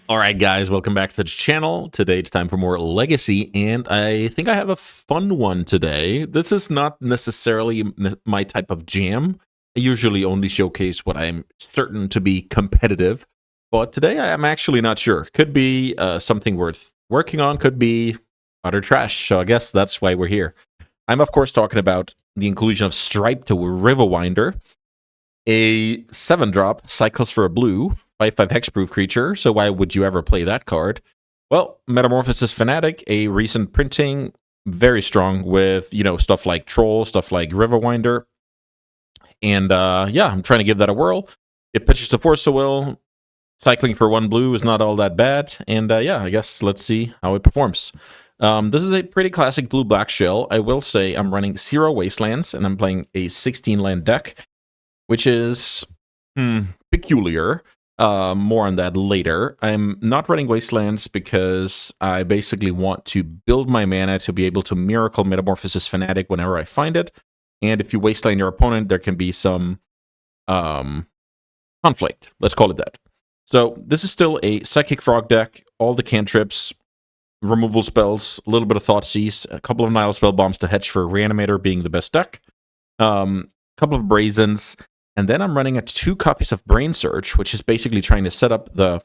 Alright guys, welcome back to the channel. Today it's time for more Legacy, and I think I have a fun one today. This is not necessarily my type of jam. I usually only showcase what I'm certain to be competitive, but today I'm actually not sure. Could be something worth working on, could be utter trash, so I guess that's why we're here. I'm of course talking about the inclusion of Stripe to Riverwinder, a 7-drop, cycles for a blue, 5/5 hexproof creature, so why would you ever play that card? Well, Metamorphosis Fanatic, a recent printing, very strong with, stuff like Troll, stuff like Riverwinder. And yeah, I'm trying to give that a whirl. It pitches to Force of Will. Cycling for 1 blue is not all that bad. And yeah, I guess let's see how it performs. This is a pretty classic blue-black shell. I will say I'm running 0 Wastelands, and I'm playing a 16-land deck, which is peculiar. More on that later. I'm not running Wastelands because I basically want to build my mana to be able to Miracle Metamorphosis Fanatic whenever I find it. And if you Wasteland your opponent, there can be some conflict. Let's call it that. So this is still a Psychic Frog deck. All the cantrips, removal spells, a little bit of Thoughtseize, a couple of Nile Spell Bombs to hedge for Reanimator being the best deck. Couple of Brazens. And then I'm running 2 copies of Brain Search, which is basically trying to set up the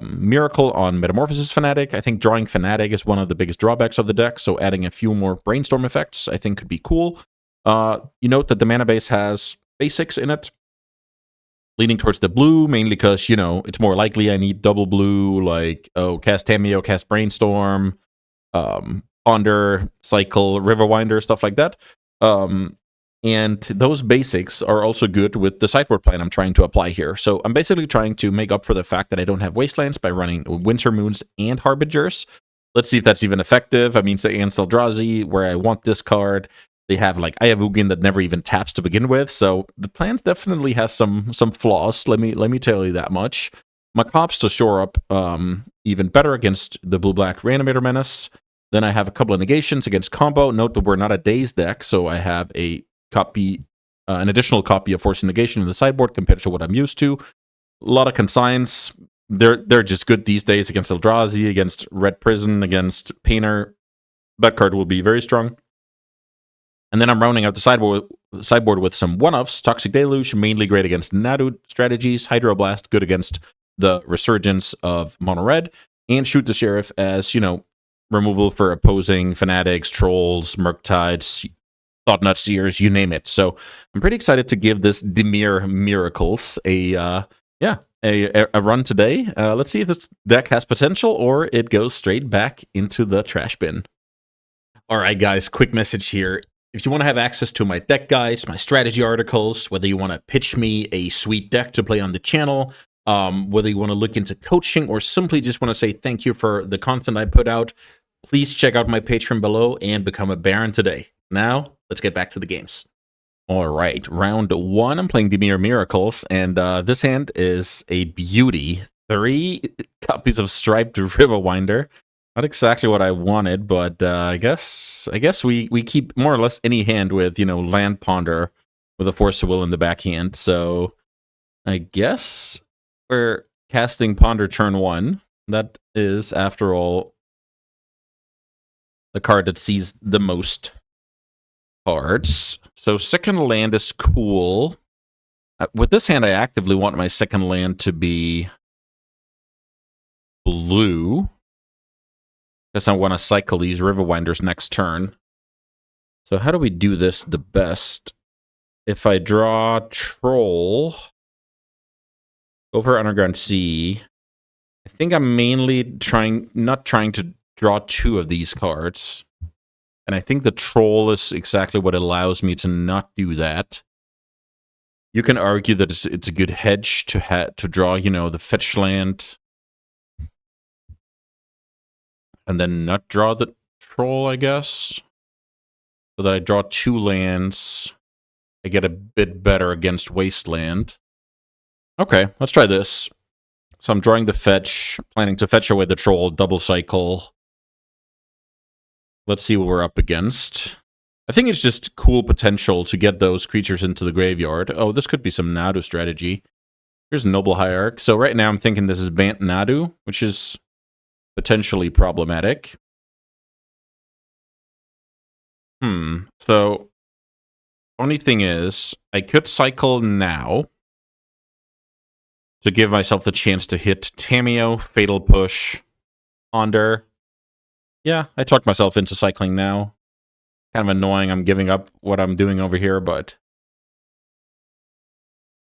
Miracle on Metamorphosis Fanatic. I think drawing Fanatic is one of the biggest drawbacks of the deck, so adding a few more Brainstorm effects I think could be cool. You note that the mana base has basics in it, leaning towards the blue, mainly because, it's more likely I need double blue, like, cast Tameo, cast Brainstorm, Ponder, Cycle, Riverwinder, stuff like that. And those basics are also good with the sideboard plan I'm trying to apply here. So I'm basically trying to make up for the fact that I don't have Wastelands by running Winter Moons and Harbingers. Let's see if that's even effective. I mean, say Eldrazi, where I want this card, they have like Ayavugin that never even taps to begin with. So the plan definitely has some flaws. Let me tell you that much. My cops to shore up even better against the blue-black Reanimator Menace. Then I have a couple of negations against combo. Note that we're not a Daze deck, so I have an additional copy of Force Negation in the sideboard compared to what I'm used to. A lot of consigns. They're just good these days against Eldrazi, against Red Prison, against Painter. That card will be very strong. And then I'm rounding out the sideboard with some one-offs. Toxic Deluge, mainly great against Nadu strategies. Hydroblast, good against the Resurgence of Mono Red. And Shoot the Sheriff as, removal for opposing Fanatics, Trolls, Murktides, Thought-Knot Seers, you name it. So I'm pretty excited to give this Dimiracles a run today. Let's see if this deck has potential or it goes straight back into the trash bin. All right, guys, quick message here. If you want to have access to my deck guides, my strategy articles, whether you want to pitch me a sweet deck to play on the channel, whether you want to look into coaching or simply just want to say thank you for the content I put out, please check out my Patreon below and become a Baron today. Now, let's get back to the games. All right, round 1, I'm playing Dimiracles, and this hand is a beauty. 3 copies of Striped Riverwinder. Not exactly what I wanted, but I guess we keep more or less any hand with, Land Ponder with a Force of Will in the backhand. So I guess we're casting Ponder turn 1. That is, after all, the card that sees the most cards. So second land is cool. With this hand, I actively want my second land to be blue, because I want to cycle these Riverwinders next turn. So how do we do this the best? If I draw Troll over Underground Sea, I think I'm mainly not trying to draw 2 of these cards. And I think the Troll is exactly what allows me to not do that. You can argue that it's a good hedge to draw, the fetch land. And then not draw the Troll, I guess. So that I draw 2 lands. I get a bit better against Wasteland. Okay, let's try this. So I'm drawing the fetch, planning to fetch away the Troll, double cycle. Let's see what we're up against. I think it's just cool potential to get those creatures into the graveyard. Oh, this could be some Nadu strategy. Here's Noble Hierarch. So right now I'm thinking this is Bant Nadu, which is potentially problematic. So only thing is, I could cycle now to give myself the chance to hit Tamiyo, Fatal Push, Ponder. Yeah, I talked myself into cycling now. Kind of annoying, I'm giving up what I'm doing over here, but...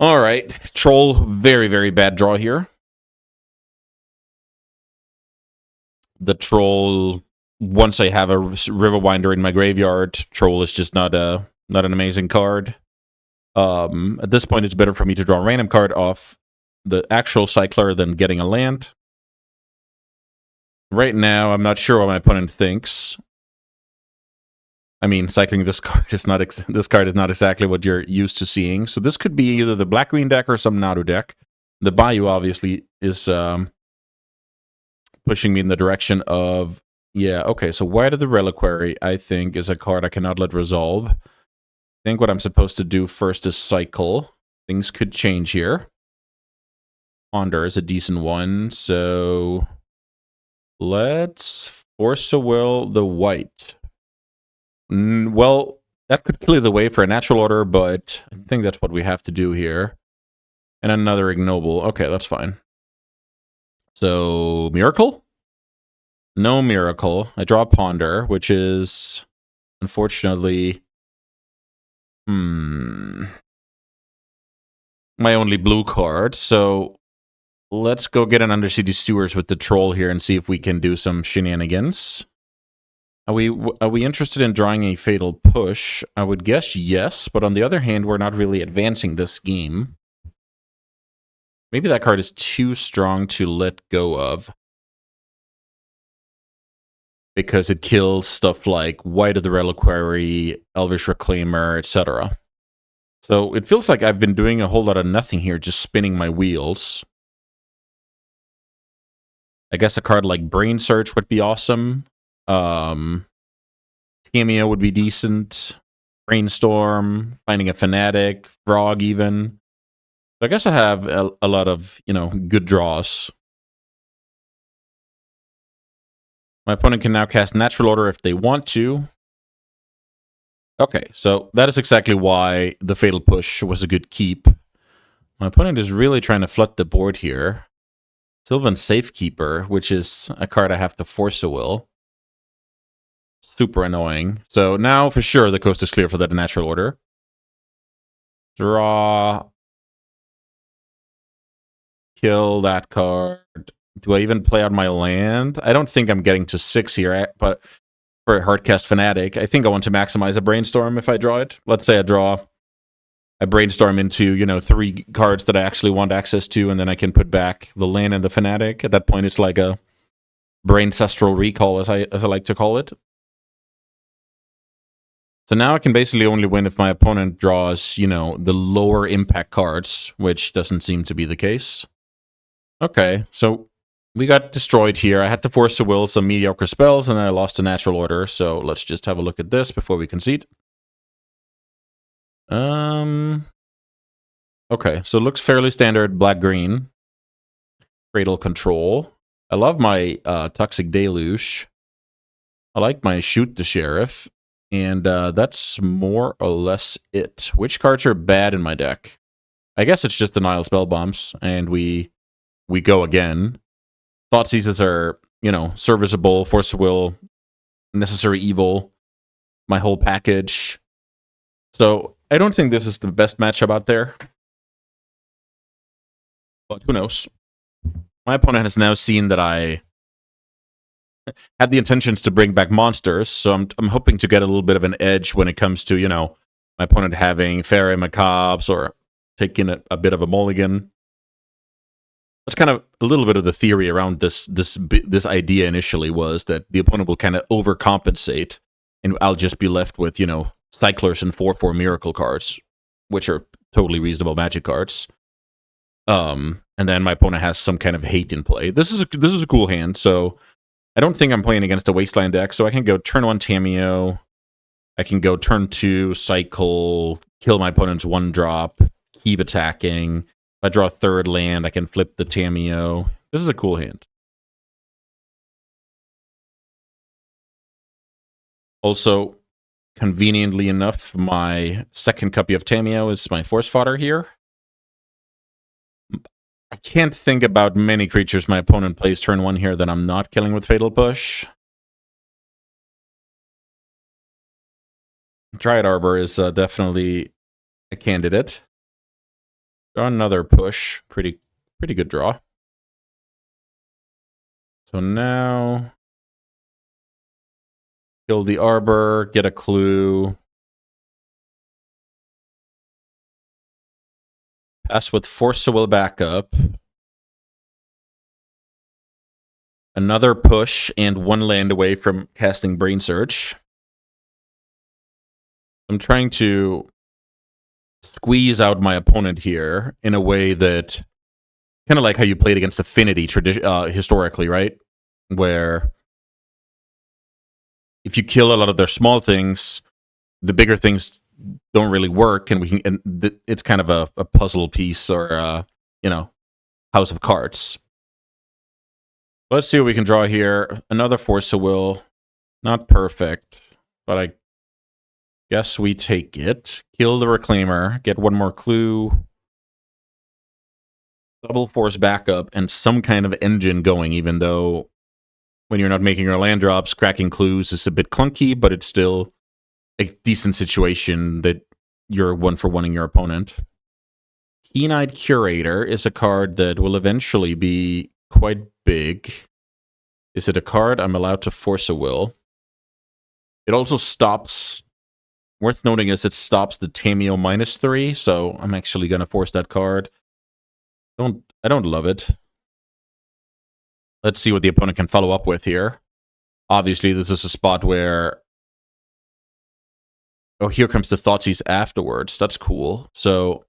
Alright, Troll, very, very bad draw here. The Troll, once I have a Riverwinder in my graveyard, Troll is just not an amazing card. At this point, it's better for me to draw a random card off the actual Cycler than getting a land. Right now, I'm not sure what my opponent thinks. I mean, cycling this card is not exactly what you're used to seeing. So this could be either the black-green deck or some Nadu deck. The Bayou obviously is pushing me in the direction of... Yeah, okay, so White of the Reliquary, I think, is a card I cannot let resolve. I think what I'm supposed to do first is cycle. Things could change here. Ponder is a decent one, so... Let's Force a Will the White. Well, that could clear the way for a natural order, but I think that's what we have to do here. And another Ignoble. Okay, that's fine. So, Miracle? No Miracle. I draw Ponder, which is, unfortunately, my only blue card. So, let's go get an Undercity Sewers with the Troll here and see if we can do some shenanigans. Are we interested in drawing a Fatal Push? I would guess yes, but on the other hand, we're not really advancing this game. Maybe that card is too strong to let go of. Because it kills stuff like White of the Reliquary, Elvish Reclaimer, etc. So it feels like I've been doing a whole lot of nothing here, just spinning my wheels. I guess a card like Brain Search would be awesome. Cameo would be decent. Brainstorm, finding a Fanatic, Frog even. So I guess I have a lot of, good draws. My opponent can now cast Natural Order if they want to. Okay, so that is exactly why the Fatal Push was a good keep. My opponent is really trying to flood the board here. Sylvan Safekeeper, which is a card I have to Force a Will. Super annoying. So now, for sure, the coast is clear for that Natural Order. Draw. Kill that card. Do I even play out my land? I don't think I'm getting to 6 here, but for a Hardcast Fanatic, I think I want to maximize a Brainstorm if I draw it. Let's say I Brainstorm into, 3 cards that I actually want access to, and then I can put back the land and the Fanatic. At that point, it's like a Braincestral Recall, as I like to call it. So now I can basically only win if my opponent draws, the lower impact cards, which doesn't seem to be the case. Okay, so we got destroyed here. I had to Force a Will some mediocre spells, and then I lost a Natural Order. So let's just have a look at this before we concede. Okay, so it looks fairly standard black-green. Cradle Control. I love my Toxic Deluge. I like my Shoot the Sheriff. And that's more or less it. Which cards are bad in my deck? I guess it's just Denial Spell Bombs, and we go again. Thought Seizes are, serviceable, Force of Will, Necessary Evil, my whole package. So I don't think this is the best matchup out there. But who knows? My opponent has now seen that I had the intentions to bring back monsters, so I'm hoping to get a little bit of an edge when it comes to, my opponent having Fairy Macabres or taking a bit of a mulligan. That's kind of a little bit of the theory around this idea initially, was that the opponent will kind of overcompensate, and I'll just be left with, Cyclers and 4/4 Miracle cards, which are totally reasonable Magic cards. And then my opponent has some kind of hate in play. This is a cool hand, so I don't think I'm playing against a Wasteland deck, so I can go turn 1 Tamiyo, I can go turn 2 Cycle, kill my opponent's 1-drop, keep attacking, I draw a third land, I can flip the Tamiyo. This is a cool hand. Also, conveniently enough, my second copy of Tamiyo is my force fodder here. I can't think about many creatures my opponent plays turn 1 here that I'm not killing with Fatal Push. Dryad Arbor is definitely a candidate. Draw another push. Pretty good draw. So now, kill the Arbor, get a clue. Pass with Force of Will backup. Another push and 1 land away from casting Brain Search. I'm trying to squeeze out my opponent here in a way that, kind of like how you played against Affinity historically, right? Where if you kill a lot of their small things, the bigger things don't really work, and it's kind of a puzzle piece or house of cards. Let's see what we can draw here. Another Force of Will, not perfect, but I guess we take it. Kill the Reclaimer, get 1 more clue, double force backup, and some kind of engine going, even though when you're not making your land drops, cracking clues is a bit clunky, but it's still a decent situation that you're 1-for-1ing your opponent. Keen-Eyed Curator is a card that will eventually be quite big. Is it a card I'm allowed to Force a Will? It also stops... Worth noting is it stops the Tamiyo -3, so I'm actually going to force that card. I don't love it. Let's see what the opponent can follow up with here. Obviously, this is a spot where... Oh, here comes the Thoughtseize afterwards. That's cool. So,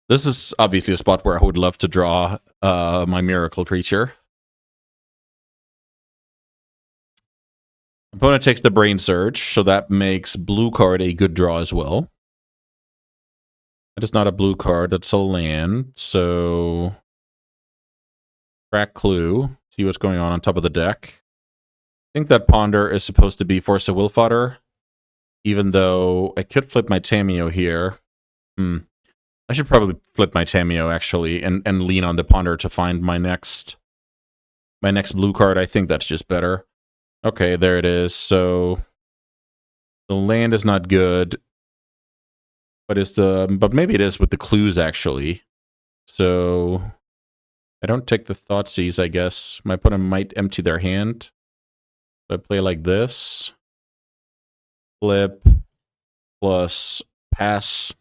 this is obviously a spot where I would love to draw my Miracle creature. Opponent takes the Brain Surge, so that makes blue card a good draw as well. That is not a blue card, that's a land, so... Crack clue, see what's going on top of the deck. I think that Ponder is supposed to be Force of Will fodder, even though I could flip my Tamiyo here. I should probably flip my Tamiyo, actually, and lean on the Ponder to find my next blue card. I think that's just better. Okay, there it is. So the land is not good, but maybe it is with the clues actually. So I don't take the Thoughtseize, I guess. My opponent might empty their hand. So I play like this. Flip plus pass.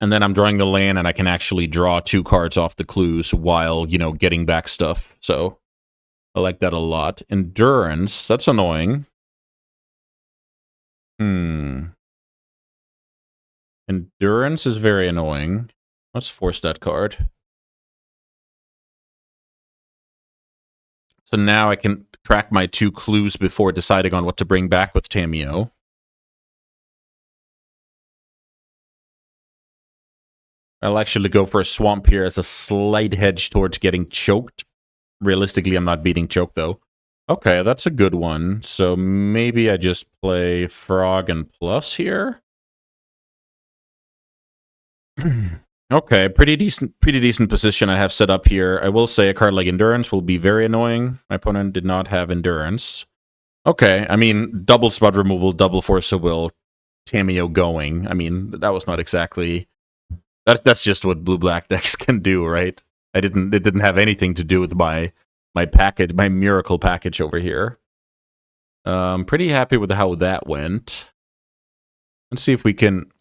And then I'm drawing the land and I can actually draw 2 cards off the clues while, getting back stuff. So I like that a lot. Endurance, that's annoying. Endurance is very annoying. Let's force that card. So now I can crack my 2 clues before deciding on what to bring back with Tamiyo. I'll actually go for a swamp here as a slight hedge towards getting choked. Realistically, I'm not beating choke, though. Okay, that's a good one. So maybe I just play Frog and Plus here? Okay, pretty decent position I have set up here. I will say a card like Endurance will be very annoying. My opponent did not have Endurance. Okay, I mean, double spot removal, double Force of Will, Tamiyo going. I mean, that was not exactly... That's just what blue-black decks can do, right? It didn't have anything to do with my package, my Miracle package over here. Pretty happy with how that went. Let's see if we can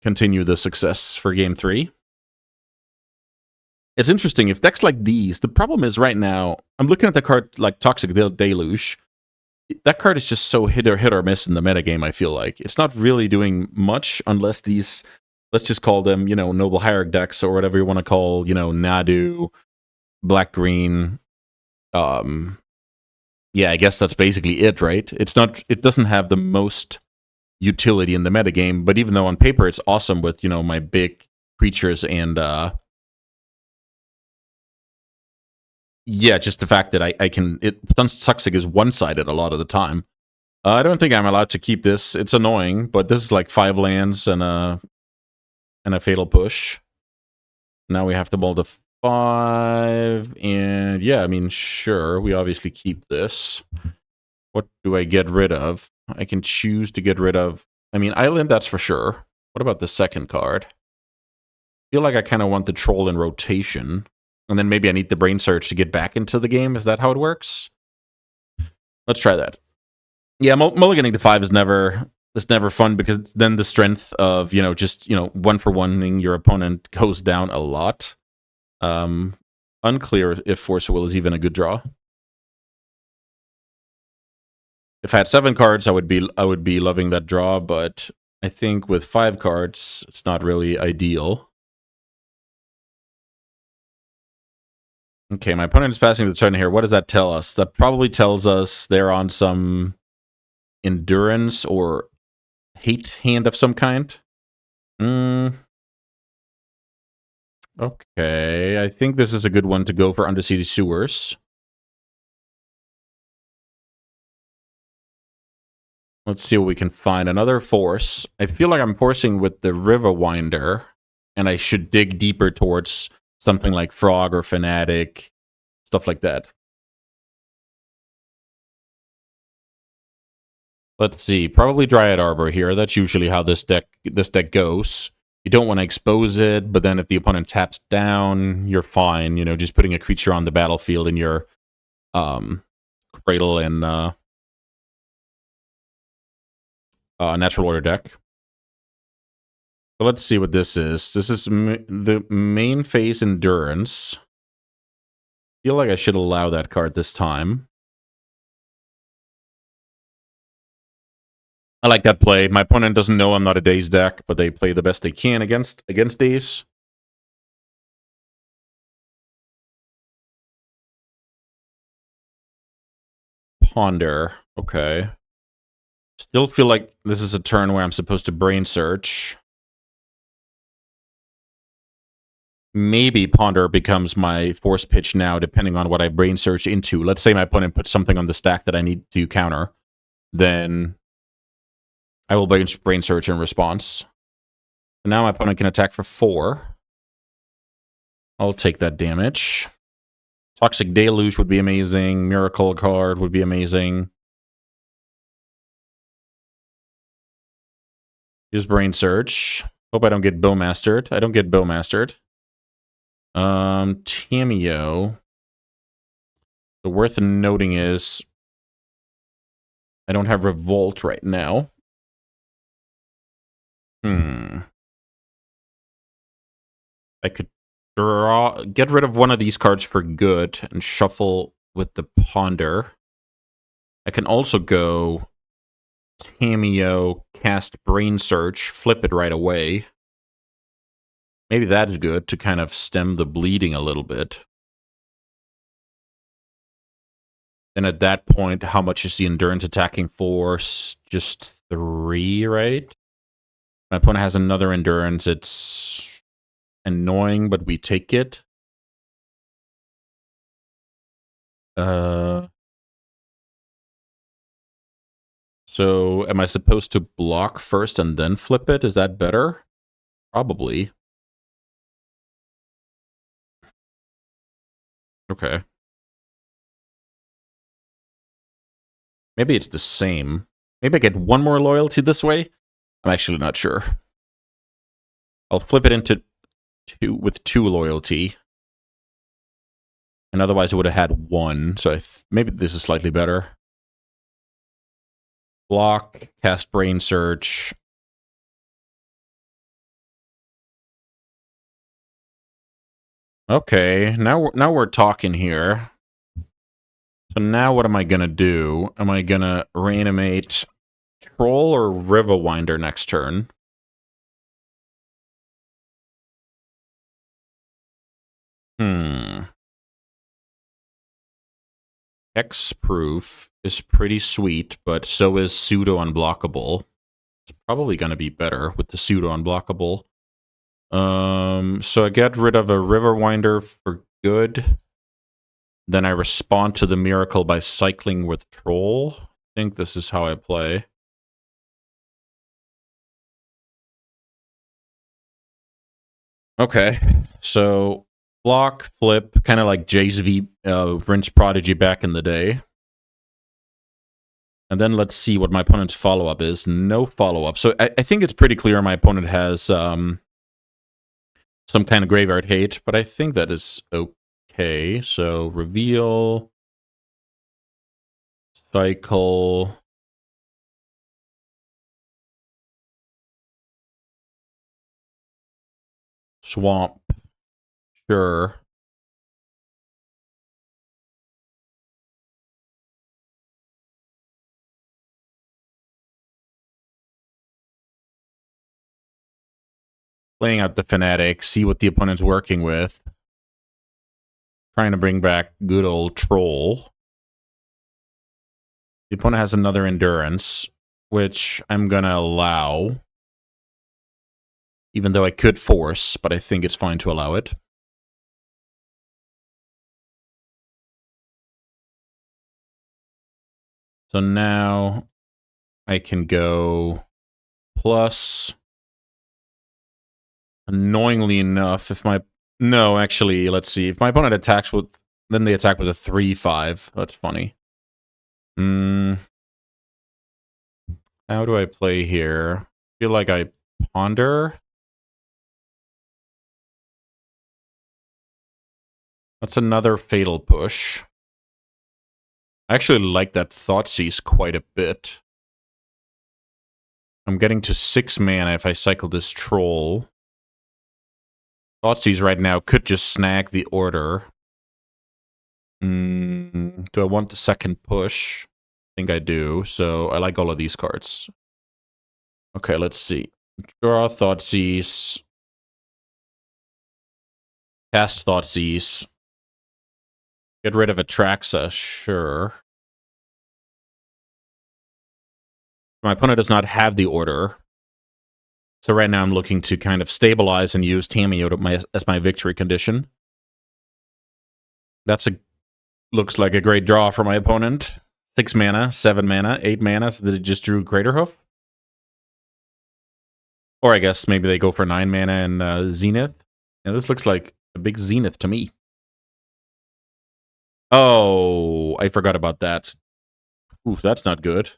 continue the success for game 3. It's interesting, if decks like these, the problem is right now, I'm looking at the card like Toxic Deluge. That card is just so hit or miss in the metagame, I feel like. It's not really doing much unless these, let's just call them, Noble Hierarch decks or whatever you want to call, Nadu, black-green. Yeah, I guess that's basically it, right? It doesn't have the most utility in the metagame, but even though on paper it's awesome with, my big creatures and yeah, just the fact that I can... Toxic is one-sided a lot of the time. I don't think I'm allowed to keep this. It's annoying, but this is like 5 lands and a Fatal Push. Now we have to mull the 5, and yeah, I mean, sure, we obviously keep this. What do I get rid of? I can choose to get rid of... I mean, Island, that's for sure. What about the second card? I feel like I kind of want the Troll in rotation. And then maybe I need the Brain Surge to get back into the game. Is that how it works? Let's try that. Yeah, mulliganing to 5 is never fun, because then the strength of, just, 1-for-1ing your opponent goes down a lot. Unclear if Force of Will is even a good draw. If I had 7 cards, I would be loving that draw, but I think with 5 cards, it's not really ideal. Okay, my opponent is passing the turn here. What does that tell us? That probably tells us they're on some endurance or hate hand of some kind. Okay, I think this is a good one to go for Undercity Sewers. Let's see what we can find. Another force. I feel like I'm forcing with the Riverwinder, and I should dig deeper towards something like Frog or Fanatic, stuff like that. Let's see. Probably Dryad Arbor here. That's usually how this deck goes. You don't want to expose it, but then if the opponent taps down, you're fine. Just putting a creature on the battlefield in your Cradle and Natural Order deck. So let's see what this is. This is the main phase Endurance. I feel like I should allow that card this time. I like that play. My opponent doesn't know I'm not a Daze deck, but they play the best they can against Daze. Ponder. Okay. Still feel like this is a turn where I'm supposed to Brain Search. Maybe Ponder becomes my force pitch now, depending on what I Brain Search into. Let's say my opponent puts something on the stack that I need to counter. Then I will Brain Search in response. So now my opponent can attack for 4. I'll take that damage. Toxic Deluge would be amazing. Miracle card would be amazing. Use Brain Search. Hope I don't get Bowmastered. I don't get Bowmastered. Tamiyo. The worth noting is I don't have Revolt right now. I could get rid of one of these cards for good and shuffle with the Ponder. I can also go Tamiyo, cast Brain Search, flip it right away. Maybe that's good to kind of stem the bleeding a little bit. And at that point, how much is the Endurance attacking force? Just 3, right? My opponent has another Endurance. It's annoying, but we take it. So am I supposed to block first and then flip it? Is that better? Probably. Okay. Maybe it's the same. Maybe I get 1 more loyalty this way? I'm actually not sure. I'll flip it into 2 with 2 loyalty. And otherwise it would have had 1. So maybe this is slightly better. Block, cast Brain Search. Okay, now we're talking here. So now what am I gonna do? Am I gonna reanimate Troll or Riverwinder next turn? Hexproof is pretty sweet, but so is Pseudo Unblockable. It's probably gonna be better with the Pseudo Unblockable. So I get rid of a Riverwinder for good. Then I respond to the miracle by cycling with Troll. I think this is how I play. Okay, so block, flip, kind of like Jay's Rinse Prodigy back in the day. And then let's see what my opponent's follow-up is. No follow-up. So I think it's pretty clear my opponent has some kind of graveyard hate, but I think that is okay. So reveal, cycle, swamp, sure. Playing out the Fanatic, see what the opponent's working with. Trying to bring back good old Troll. The opponent has another Endurance, which I'm going to allow. Even though I could force, but I think it's fine to allow it. So now I can go plus. Annoyingly enough, if my... No, actually, let's see. If my opponent attacks with... Then they attack with a 3-5. That's funny. How do I play here? I feel like I ponder. That's another Fatal Push. I actually like that Thoughtseize quite a bit. I'm getting to 6 mana if I cycle this Troll. Thoughtseize right now could just snag the order. Do I want the second push? I think I do, so I like all of these cards. Okay, let's see. Draw Thoughtseize. Cast Thoughtseize. Get rid of Atraxa, sure. My opponent does not have the order. So right now I'm looking to kind of stabilize and use Tamiyo as my victory condition. Looks like a great draw for my opponent. 6 mana, 7 mana, 8 mana, so they just drew Greaterhoof. Or I guess maybe they go for 9 mana and Zenith. Yeah, this looks like a big Zenith to me. Oh, I forgot about that. Oof, that's not good.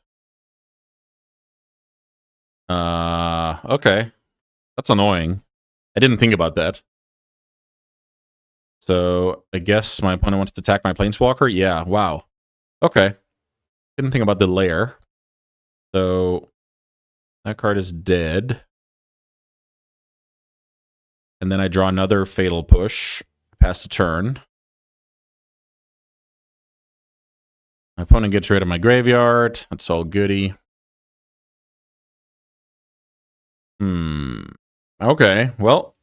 Okay. That's annoying. I didn't think about that. So, I guess my opponent wants to attack my Planeswalker? Yeah, wow. Okay. Didn't think about the lair. So, that card is dead. And then I draw another Fatal Push. Pass the turn. My opponent gets rid of my graveyard. That's all goody. Okay, well.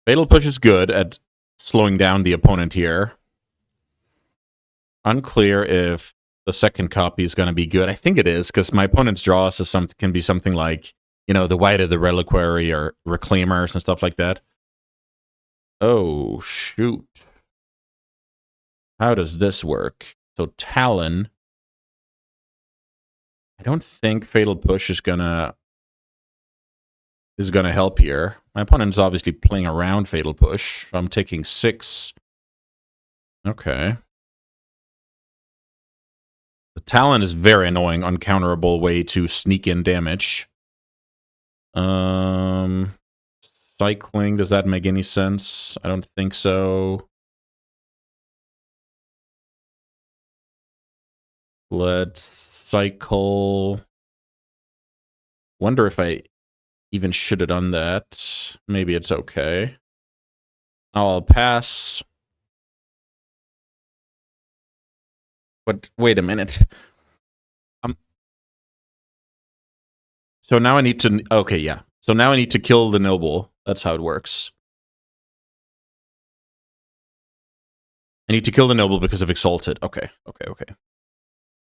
Fatal Push is good at slowing down the opponent here. Unclear if the second copy is going to be good. I think it is, because my opponent's draws can be something like, you know, the White of the Reliquary or Reclaimers and stuff like that. Oh, shoot. How does this work? So Talon. I don't think Fatal Push is gonna help here. My opponent's obviously playing around Fatal Push. So I'm taking 6. Okay. The Talon is very annoying, uncounterable way to sneak in damage. Cycling, does that make any sense? I don't think so. Let's cycle. Wonder if I even should have done that. Maybe it's okay. I'll pass. But wait a minute. So now I need to... Okay, yeah. So now I need to kill the noble. That's how it works. I need to kill the noble because of Exalted. Okay.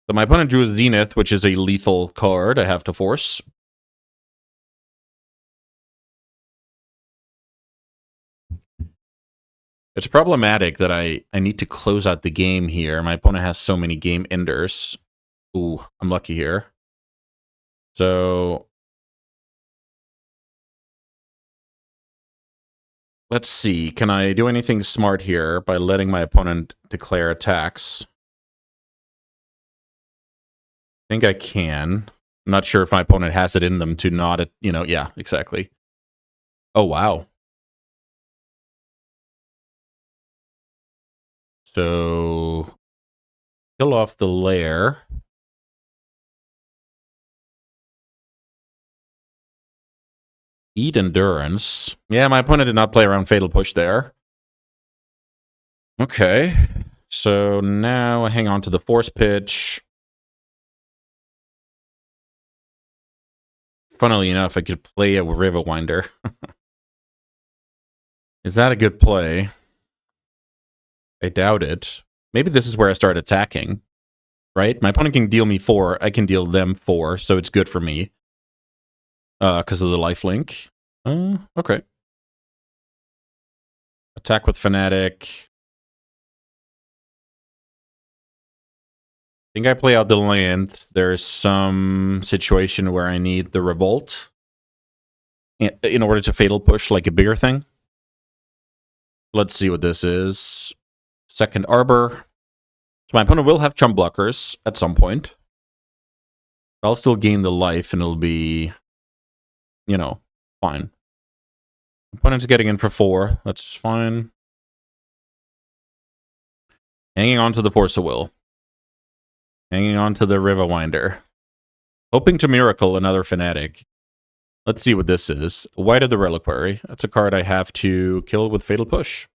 So my opponent drew a Zenith, which is a lethal card I have to force. It's problematic that I need to close out the game here. My opponent has so many game enders. Ooh, I'm lucky here. So let's see. Can I do anything smart here by letting my opponent declare attacks? I think I can. I'm not sure if my opponent has it in them to not, yeah, exactly. Oh, wow. So kill off the lair. Eat endurance. Yeah, my opponent did not play around Fatal Push there. Okay. So now I hang on to the Force Pitch. Funnily enough, I could play a River Winder. Is that a good play? I doubt it. Maybe this is where I start attacking. Right? My opponent can deal me 4. I can deal them 4, so it's good for me. Because of the lifelink. Okay. Attack with Fanatic. I think I play out the land. There's some situation where I need the Revolt in order to Fatal Push like a bigger thing. Let's see what this is. Second Arbor. So my opponent will have chump blockers at some point. I'll still gain the life and it'll be, fine. Opponent's getting in for 4. That's fine. Hanging on to the Force of Will. Hanging on to the River Winder. Hoping to miracle another Fanatic. Let's see what this is. White of the Reliquary. That's a card I have to kill with Fatal Push.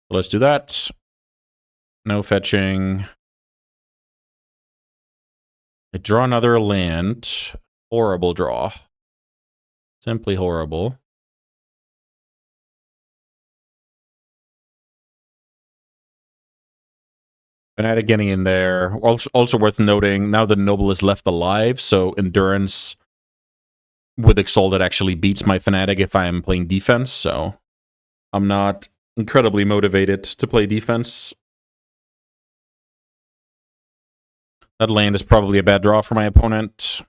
Let's do that. No fetching. I draw another land. Horrible draw. Simply horrible. Fanatic getting in there. Also worth noting, now the Noble is left alive, so Endurance with Exalted actually beats my Fanatic if I am playing defense, so I'm not incredibly motivated to play defense. That land is probably a bad draw for my opponent.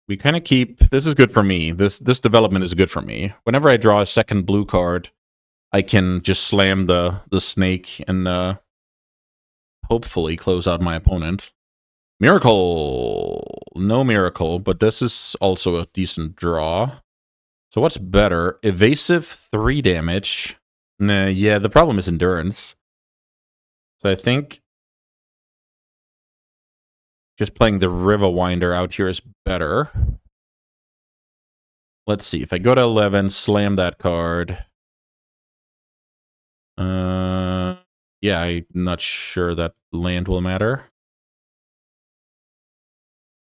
We kind of keep... This is good for me. This development is good for me. Whenever I draw a second blue card, I can just slam the snake and hopefully close out my opponent. Miracle! No miracle, but this is also a decent draw. So what's better? Evasive 3 damage. Nah, yeah, the problem is endurance. So I think just playing the River Winder out here is better. Let's see. If I go to 11, slam that card. Yeah, I'm not sure that land will matter.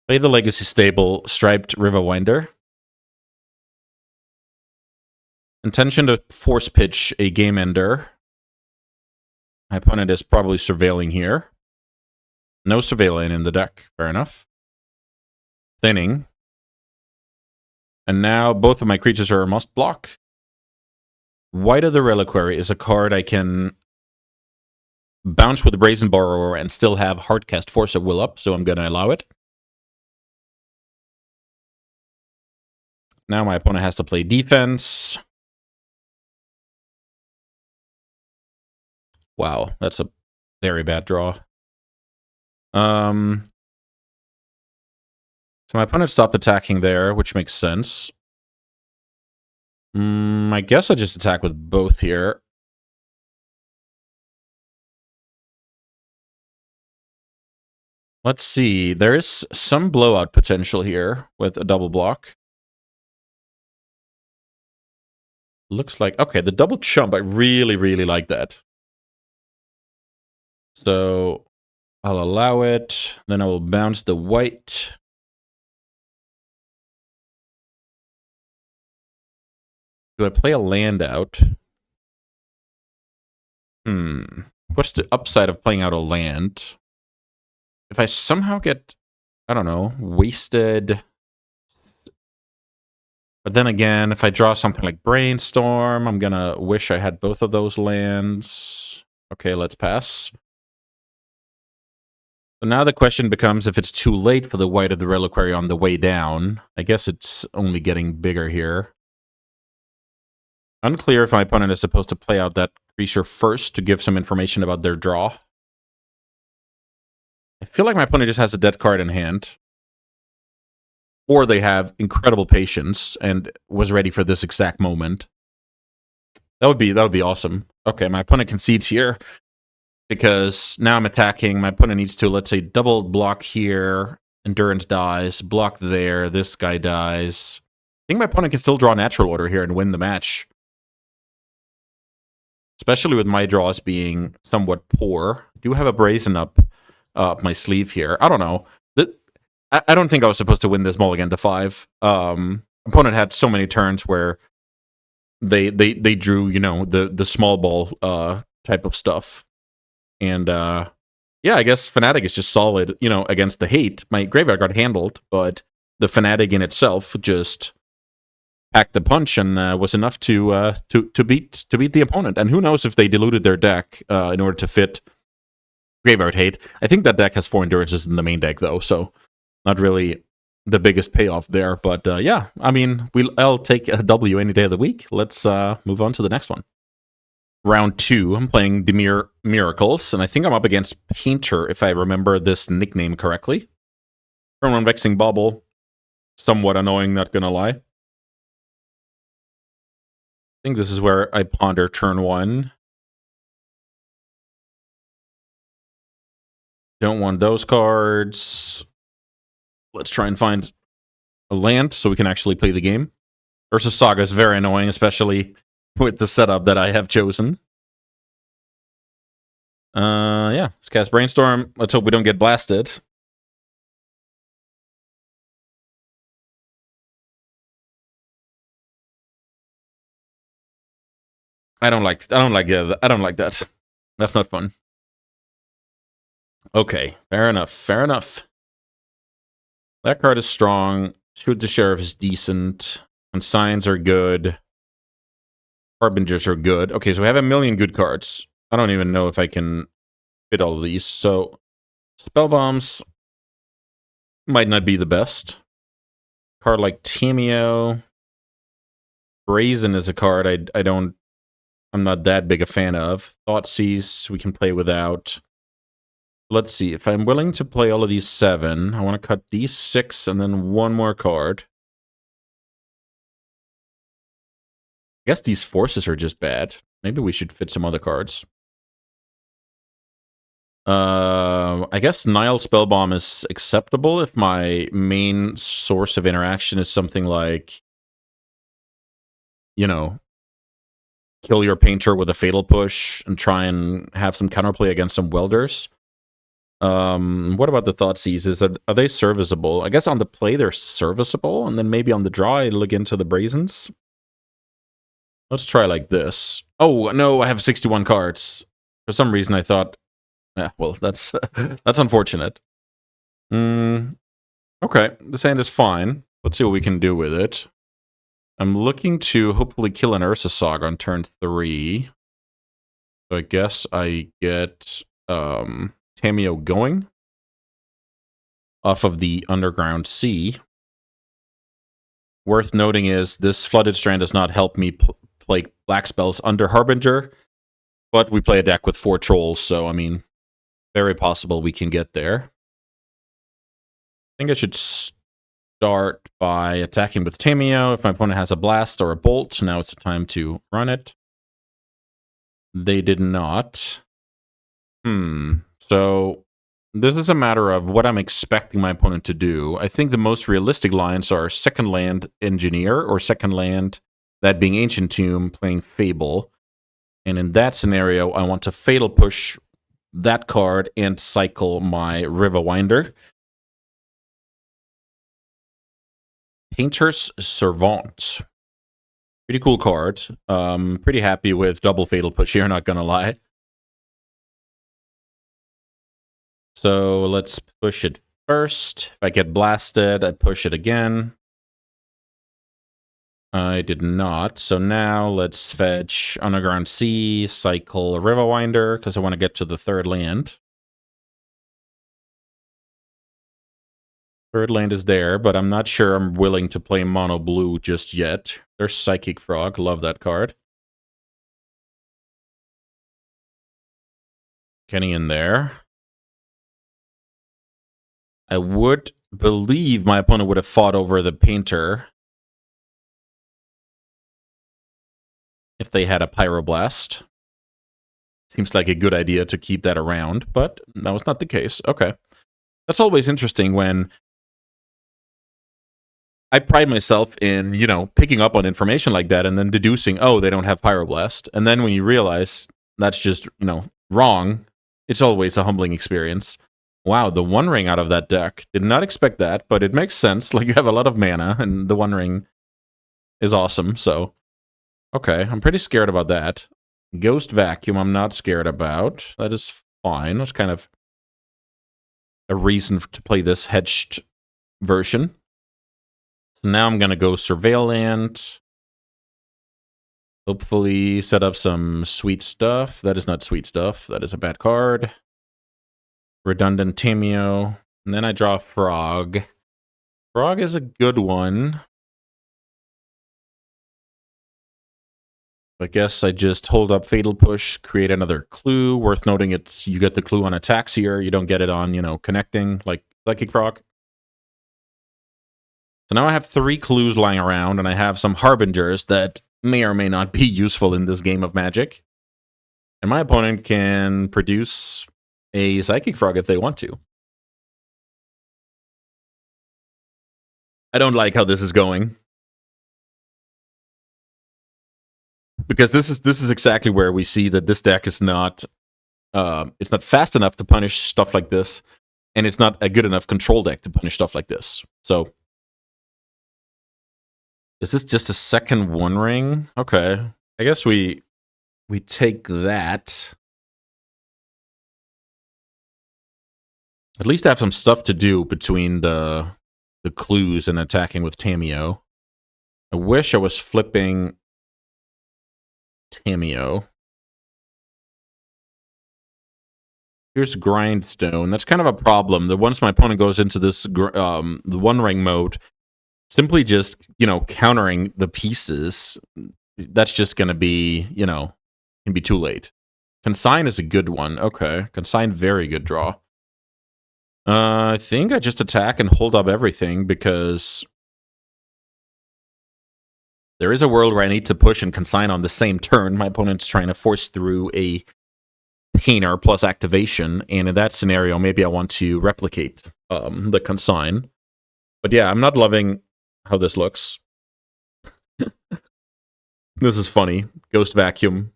Play the Legacy Stable, Striped River Winder. Intention to Force Pitch a Game Ender. My opponent is probably surveilling here. No surveilling in the deck. Fair enough. Thinning. And now both of my creatures are a must block. White of the Reliquary is a card I can bounce with the Brazen Borrower and still have Hardcast Force of Will up, so I'm going to allow it. Now my opponent has to play defense. Wow, that's a very bad draw. So my opponent stopped attacking there, which makes sense. I guess I just attack with both here. Let's see. There is some blowout potential here with a double block. Looks like... Okay, the double chump. I really, really like that. So I'll allow it. Then I will bounce the white. Do I play a land out? What's the upside of playing out a land? If I somehow get, I don't know, wasted... But then again, if I draw something like Brainstorm, I'm gonna wish I had both of those lands. Okay, let's pass. So now the question becomes if it's too late for the White of the Reliquary on the way down. I guess it's only getting bigger here. Unclear if my opponent is supposed to play out that creature first to give some information about their draw. I feel like my opponent just has a dead card in hand. Or they have incredible patience and was ready for this exact moment. That would be awesome. Okay, my opponent concedes here because now I'm attacking. My opponent needs to, let's say, double block here. Endurance dies. Block there. This guy dies. I think my opponent can still draw Natural Order here and win the match. Especially with my draws being somewhat poor. I do have a Brazen up my sleeve here. I don't know. I don't think I was supposed to win this mulligan to 5. Opponent had so many turns where they drew, you know, the small ball type of stuff. And yeah, I guess Fnatic is just solid, you know, against the hate. My graveyard got handled, but the Fnatic in itself just packed the punch and was enough to beat the opponent. And who knows if they diluted their deck in order to fit graveyard hate. I think that deck has 4 endurances in the main deck though, so not really the biggest payoff there. But yeah, I mean, I'll take a W any day of the week. Let's move on to the next one. Round 2, I'm playing Dimiracles, and I think I'm up against Painter, if I remember this nickname correctly. Turn 1 Vexing Bubble. Somewhat annoying, not gonna lie. I think this is where I ponder turn 1. Don't want those cards. Let's try and find a land so we can actually play the game. Ursa Saga is very annoying, especially with the setup that I have chosen. Yeah, let's cast Brainstorm. Let's hope we don't get blasted. I don't like that. That's not fun. Okay, fair enough. That card is strong. Shoot the Sheriff is decent. Consigns are good. Harbingers are good. Okay, so we have a million good cards. I don't even know if I can fit all of these. So, Spell Bombs might not be the best. Card like Tameo. Brazen is a card I'm not that big a fan of. Thoughtseize, we can play without. Let's see. If I'm willing to play all of these 7, I want to cut these 6 and then 1 more card. I guess these forces are just bad. Maybe we should fit some other cards. I guess Nile Spellbomb is acceptable if my main source of interaction is something like, you know, kill your Painter with a Fatal Push and try and have some counterplay against some Welders. What about the Thoughtseizes? Are they serviceable? I guess on the play they're serviceable, and then maybe on the draw I look into the Brazens. Let's try like this. Oh, no, I have 61 cards. For some reason I thought... Yeah, well, that's that's unfortunate. Okay, this hand is fine. Let's see what we can do with it. I'm looking to hopefully kill an Ursa Saga on turn 3. So I guess I get Tameo going off of the Underground Sea. Worth noting is this Flooded Strand does not help me play black spells under Harbinger, but we play a deck with 4 trolls, so I mean, very possible we can get there. I think I should start by attacking with Tameo. If my opponent has a Blast or a Bolt, now it's the time to run it. They did not. So this is a matter of what I'm expecting my opponent to do. I think the most realistic lines are second land Engineer or second land, that being Ancient Tomb, playing Fable. And in that scenario, I want to Fatal Push that card and cycle my Riverwinder. Painter's Servant. Pretty cool card. Pretty happy with double Fatal Push here, not gonna lie. So let's push it first. If I get blasted, I push it again. I did not. So now let's fetch Underground Sea, cycle Riverwinder, because I want to get to the third land. Third land is there, but I'm not sure I'm willing to play mono blue just yet. There's Psychic Frog. Love that card. Getting in there. I would believe my opponent would have fought over the Painter if they had a Pyroblast. Seems like a good idea to keep that around, but that was not the case. Okay. That's always interesting when I pride myself in, you know, picking up on information like that and then deducing, oh, they don't have Pyroblast. And then when you realize that's just, you know, wrong, it's always a humbling experience. Wow, the One Ring out of that deck. Did not expect that, but it makes sense. Like, you have a lot of mana, and the One Ring is awesome, so... Okay, I'm pretty scared about that. Ghost Vacuum, I'm not scared about. That is fine. That's kind of a reason to play this hedged version. So now I'm going to go Surveillant. Hopefully set up some sweet stuff. That is not sweet stuff. That is a bad card. Redundant Tameo. And then I draw Frog. Frog is a good one. I guess I just hold up Fatal Push, create another clue. Worth noting, it's you get the clue on attacks here. You don't get it on, you know, connecting, like Psychic Frog. So now I have 3 clues lying around, and I have some Harbingers that may or may not be useful in this game of Magic. And my opponent can produce a Psychic Frog if they want to. I don't like how this is going. Because this is exactly where we see that this deck is not it's not fast enough to punish stuff like this, and it's not a good enough control deck to punish stuff like this. So is this just a second One Ring? Okay, I guess we take that. At least I have some stuff to do between the clues and attacking with Tameo. I wish I was flipping Tameo. Here's Grindstone. That's kind of a problem. That once my opponent goes into this the One Ring mode, simply just, you know, countering the pieces, that's just going to be, you know, can be too late. Consign is a good one. Okay. Consign, very good draw. I think I just attack and hold up everything because there is a world where I need to push and consign on the same turn. My opponent's trying to force through a Painter plus activation, and in that scenario, maybe I want to replicate the consign. But yeah, I'm not loving how this looks. This is funny. Ghost Vacuum.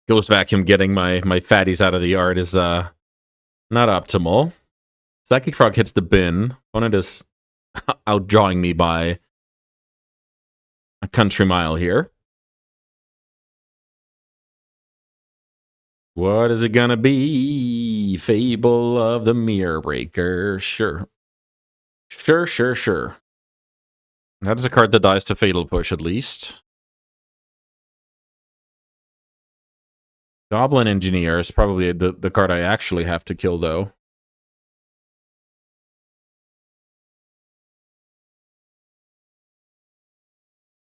Ghost Vacuum getting my fatties out of the yard is not optimal. Psychic Frog hits the bin. Opponent is outdrawing me by a country mile here. What is it gonna be? Fable of the Mirror Breaker. Sure. Sure. That is a card that dies to Fatal Push, at least. Goblin Engineer is probably the card I actually have to kill, though.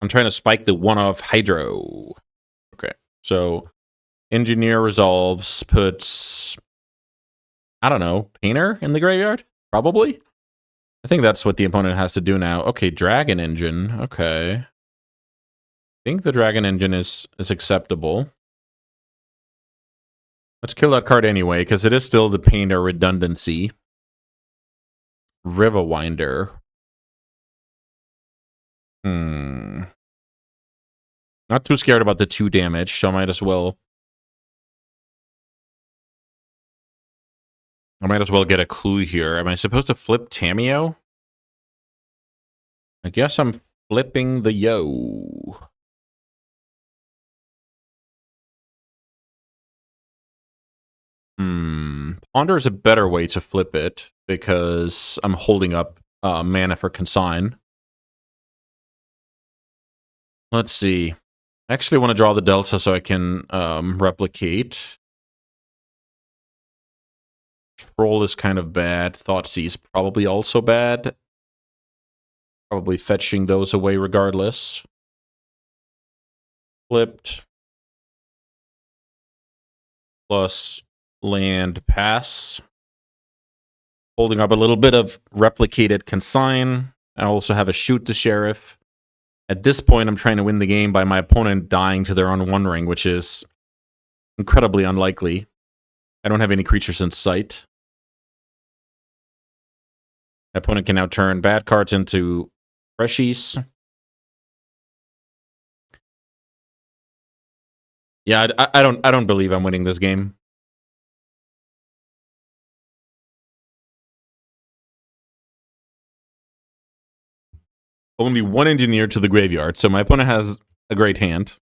I'm trying to spike the one-off Hydro. Okay, so Engineer resolves, puts, I don't know, Painter in the graveyard? Probably? I think that's what the opponent has to do now. Okay, Dragon Engine. Okay. I think the Dragon Engine is acceptable. Let's kill that card anyway, because it is still the Painter redundancy. Riverwinder. Not too scared about the 2 damage, so I might as well get a clue here. Am I supposed to flip Tameo? I guess I'm flipping the Yo. Ponder is a better way to flip it, because I'm holding up mana for Consign. Let's see. I actually want to draw the Delta so I can replicate. Troll is kind of bad. Thoughtseize is probably also bad. Probably fetching those away regardless. Flipped. Plus land pass. Holding up a little bit of replicated Consign. I also have a shoot the Sheriff. At this point, I'm trying to win the game by my opponent dying to their own One Ring, which is incredibly unlikely. I don't have any creatures in sight. My opponent can now turn bad cards into freshies. Yeah, I don't believe I'm winning this game. Only one engineer to the graveyard, so my opponent has a great hand.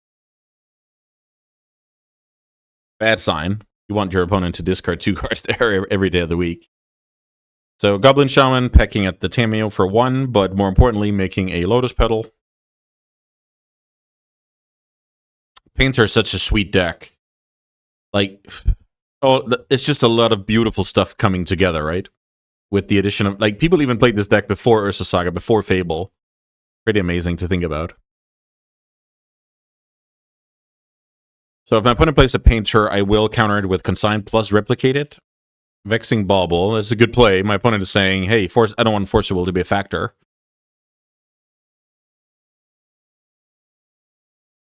Bad sign. You want your opponent to discard 2 cards there every day of the week. So Goblin Shaman pecking at the Tameo for 1, but more importantly, making a Lotus Petal. Painter is such a sweet deck. Like, oh, it's just a lot of beautiful stuff coming together, right? With the addition of, like, people even played this deck before Ursa Saga, before Fable. Pretty amazing to think about. So if my opponent plays a Painter, I will counter it with Consign plus Replicate it. Vexing Bauble, that's a good play. My opponent is saying, hey, I don't want Force Will to be a factor.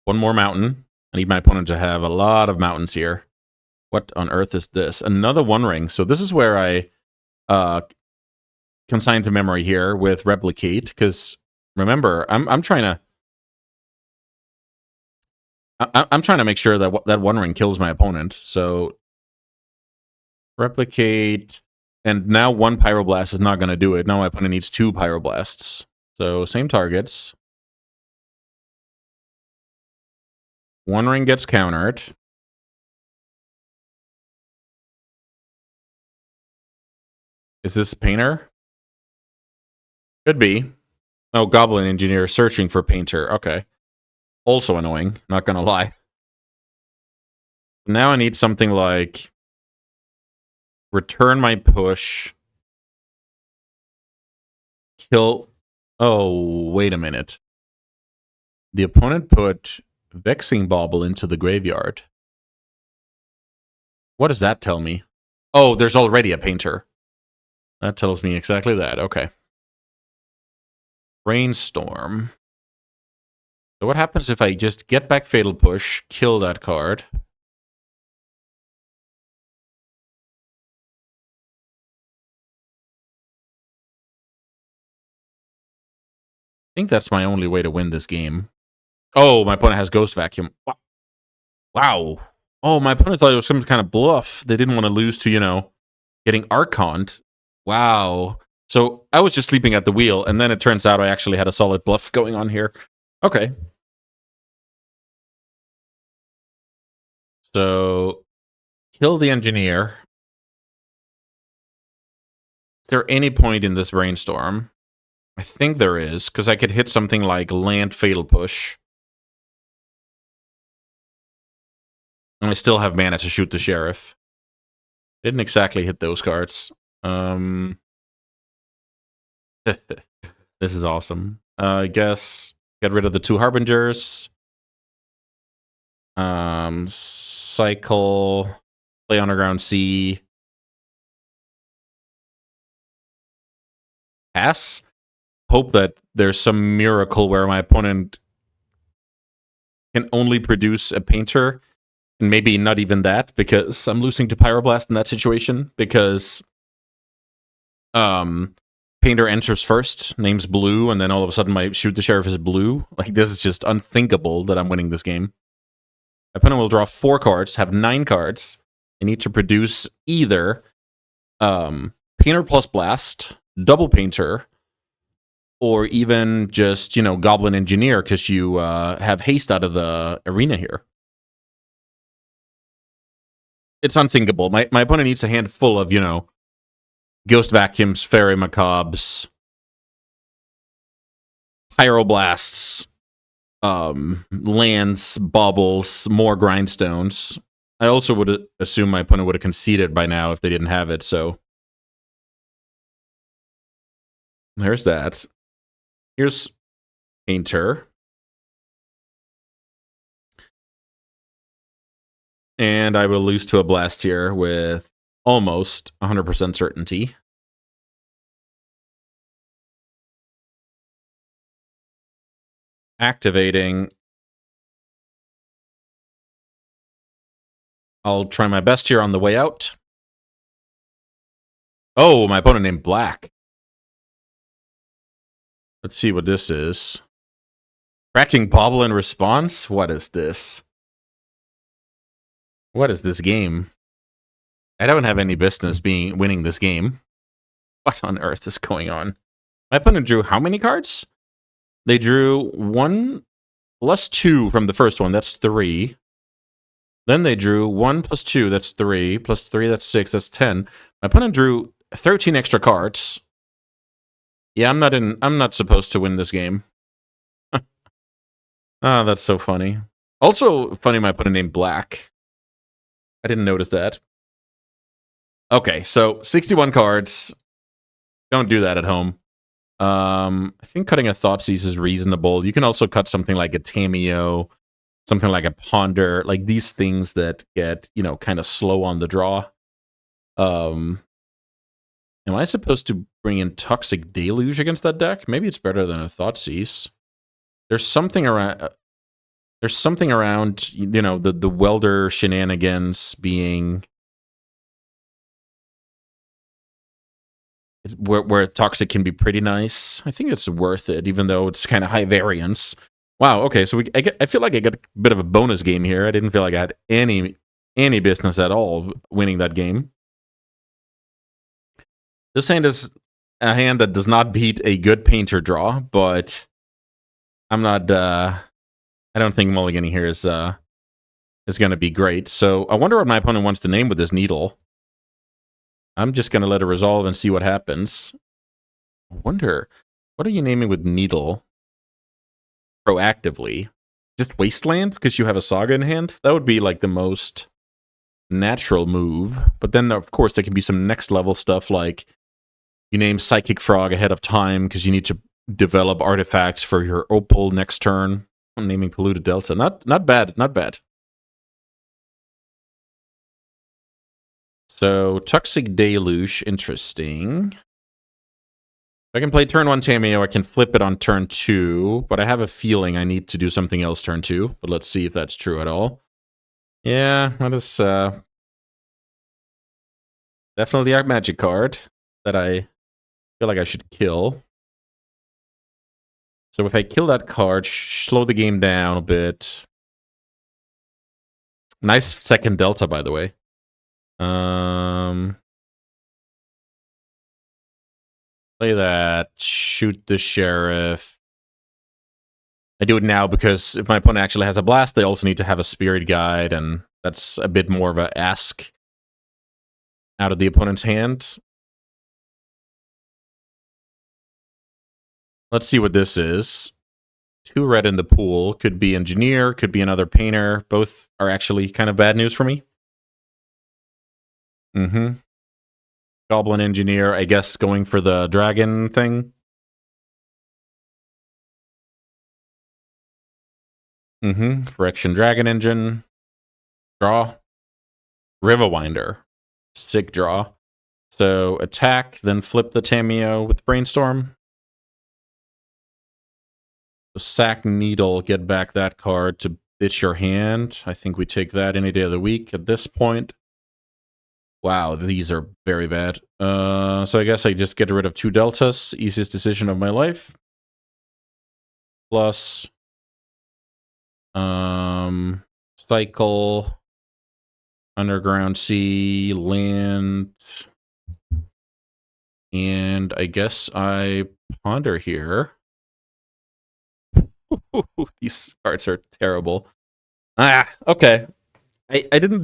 One more mountain. I need my opponent to have a lot of mountains here. What on earth is this? Another One Ring. So this is where I consign to memory here with Replicate, because remember, I'm trying to make sure that that One Ring kills my opponent. So Replicate, and now 1 Pyroblast is not going to do it. Now my opponent needs 2 Pyroblasts. So same targets. One Ring gets countered. Is this Painter? Could be. Oh, Goblin Engineer searching for Painter. Okay. Also annoying, not gonna lie. Now I need something like return my push. Kill. Oh, wait a minute. The opponent put Vexing Bauble into the graveyard. What does that tell me? Oh, there's already a Painter. That tells me exactly that. Okay. Brainstorm. So what happens if I just get back Fatal Push, kill that card? I think that's my only way to win this game. Oh, my opponent has Ghost Vacuum. Wow. Oh, my opponent thought it was some kind of bluff. They didn't want to lose to, you know, getting Archon. Wow. So I was just sleeping at the wheel, and then it turns out I actually had a solid bluff going on here. Okay. So, kill the engineer. Is there any point in this brainstorm? I think there is, because I could hit something like land Fatal Push. And I still have mana to shoot the Sheriff. Didn't exactly hit those cards. This is awesome. I guess get rid of the 2 Harbingers. Cycle, play Underground Sea. Pass. Hope that there's some miracle where my opponent can only produce a Painter, and maybe not even that, because I'm losing to Pyroblast in that situation, because Painter enters first, name's blue, and then all of a sudden my Shoot the Sheriff is blue. Like, this is just unthinkable that I'm winning this game. My opponent will draw 4 cards, have 9 cards. I need to produce either Painter plus Blast, double Painter, or even just, you know, Goblin Engineer, because you have haste out of the arena here. It's unthinkable. My opponent needs a hand full of, you know, Ghost Vacuums, Fairy Macabres, Pyroblasts, lands, baubles, more grindstones. I also would assume my opponent would have conceded by now if they didn't have it, so there's that. Here's Painter. And I will lose to a Blast here with almost 100% certainty. Activating. I'll try my best here on the way out. Oh, my opponent named Black. Let's see what this is. Cracking Bobble in response? What is this? What is this game? I don't have any business winning this game. What on earth is going on? My opponent drew how many cards? They drew 1 plus 2 from the first one. That's 3. Then they drew 1 plus 2. That's 3. Plus 3, that's 6. That's 10. My opponent drew 13 extra cards. Yeah, I'm not supposed to win this game. Ah, that's so funny. Also funny, my opponent named Black. I didn't notice that. Okay, so 61 cards. Don't do that at home. I think cutting a Thoughtseize is reasonable. You can also cut something like a Tamiyo, something like a Ponder, like these things that get, you know, kind of slow on the draw. Am I supposed to bring in Toxic Deluge against that deck? Maybe it's better than a Thoughtseize. There's something around. There's something around, you know, the welder shenanigans being where Toxic can be pretty nice. I think it's worth it, even though it's kind of high variance. Wow. Okay, so I feel like I got a bit of a bonus game here. I didn't feel like I had any business at all winning that game. This hand is a hand that does not beat a good Painter draw, but I'm not. I don't think mulliganing here is going to be great. So I wonder what my opponent wants to name with this Needle. I'm just going to let it resolve and see what happens. I wonder, what are you naming with Needle? Proactively. Just Wasteland because you have a Saga in hand? That would be like the most natural move. But then, of course, there can be some next level stuff like you name Psychic Frog ahead of time because you need to develop artifacts for your Opal next turn. I'm naming Polluted Delta. Not bad, not bad. So, Toxic Deluge, interesting. If I can play turn 1 Tamiyo, I can flip it on turn 2, but I have a feeling I need to do something else turn 2, but let's see if that's true at all. Yeah, that is definitely a magic card that I feel like I should kill. So if I kill that card, slow the game down a bit. Nice second Delta, by the way. Play that. Shoot the Sheriff. I do it now because if my opponent actually has a Blast, they also need to have a Spirit Guide, and that's a bit more of a ask out of the opponent's hand. Let's see what this is. 2 red in the pool. Could be Engineer, could be another Painter. Both are actually kind of bad news for me. Goblin Engineer, I guess going for the dragon thing. Phyrexian Dragon Engine. Draw. Riverwinder. Sick draw. So attack, then flip the Tamiyo with Brainstorm. Sack Needle, get back that card to ditch your hand. I think we take that any day of the week at this point. Wow, these are very bad. So I guess I just get rid of 2 deltas. Easiest decision of my life. Plus cycle, underground sea, land, and I guess I ponder here. These cards are terrible. Okay. I didn't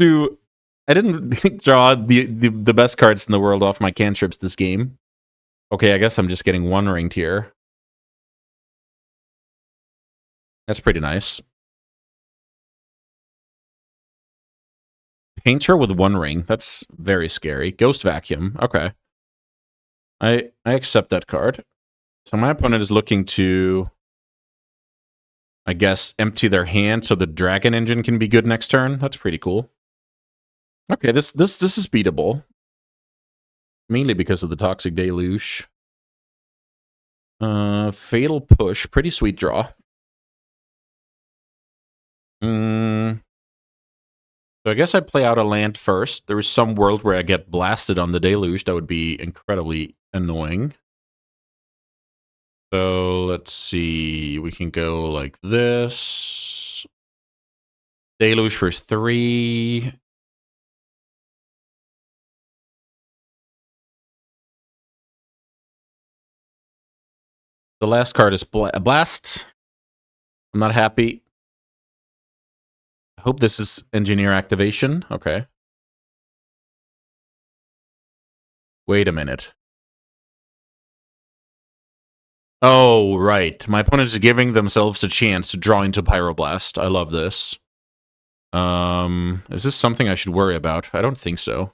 draw the best cards in the world off my cantrips this game. Okay, I guess I'm just getting 1 ringed here. That's pretty nice. Painter with 1 ring. That's very scary. Ghost Vacuum. Okay. I accept that card. So my opponent is looking to, I guess, empty their hand so the Dragon Engine can be good next turn. That's pretty cool. Okay, this is beatable. Mainly because of the Toxic Deluge. Fatal Push. Pretty sweet draw. So I guess I'd play out a land first. There is some world where I get blasted on the Deluge. That would be incredibly annoying. So let's see. We can go like this. Deluge for 3. The last card is Blast. I'm not happy. I hope this is Engineer Activation. Okay. Wait a minute. Oh, right. My opponent is giving themselves a chance to draw into Pyroblast. I love this. Is this something I should worry about? I don't think so.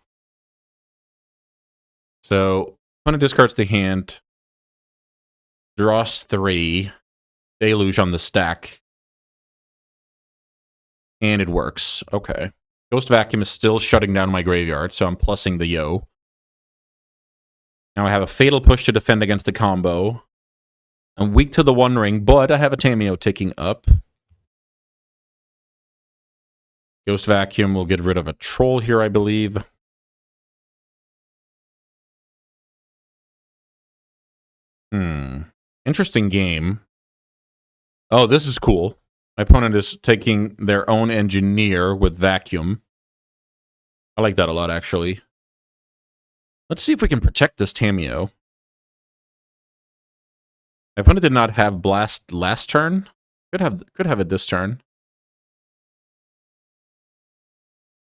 So, opponent discards the hand. Draws 3. Deluge on the stack. And it works. Okay. Ghost Vacuum is still shutting down my graveyard, so I'm plussing the Yo. Now I have a Fatal Push to defend against the combo. I'm weak to the 1 ring, but I have a Tamiyo ticking up. Ghost Vacuum will get rid of a Troll here, I believe. Interesting game. Oh, this is cool. My opponent is taking their own Engineer with Vacuum. I like that a lot, actually. Let's see if we can protect this Tamiyo. My opponent did not have Blast last turn. Could have it this turn.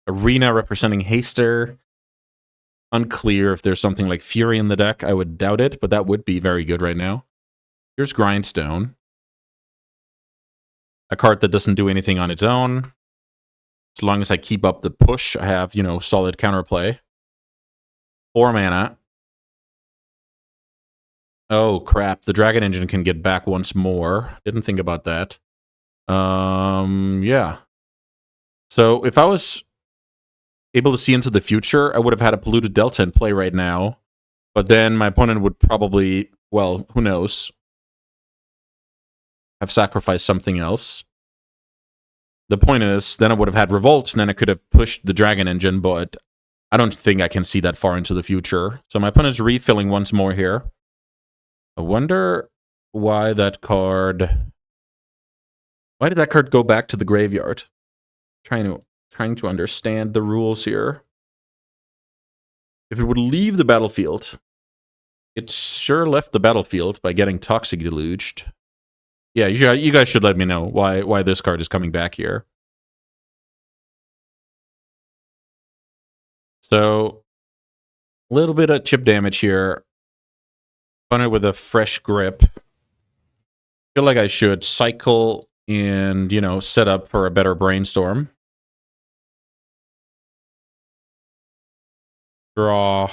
Arena representing Haster. Unclear if there's something like Fury in the deck. I would doubt it, but that would be very good right now. Here's Grindstone. A card that doesn't do anything on its own. As long as I keep up the push, I have, solid counterplay. 4 mana. Oh, crap. The Dragon Engine can get back once more. Didn't think about that. Yeah. So if I was able to see into the future, I would have had a Polluted Delta in play right now. But then my opponent would probably, well, who knows, have sacrificed something else. The point is, then I would have had Revolt, and then I could have pushed the Dragon Engine, but I don't think I can see that far into the future. So my opponent's refilling once more here. I wonder why that card... Why did that card go back to the graveyard? Trying to understand the rules here. If it would leave the battlefield, it sure left the battlefield by getting Toxic Deluged. Yeah, you guys should let me know why this card is coming back here. So, a little bit of chip damage here. Opponent with a fresh grip. Feel like I should cycle and, set up for a better brainstorm. Draw.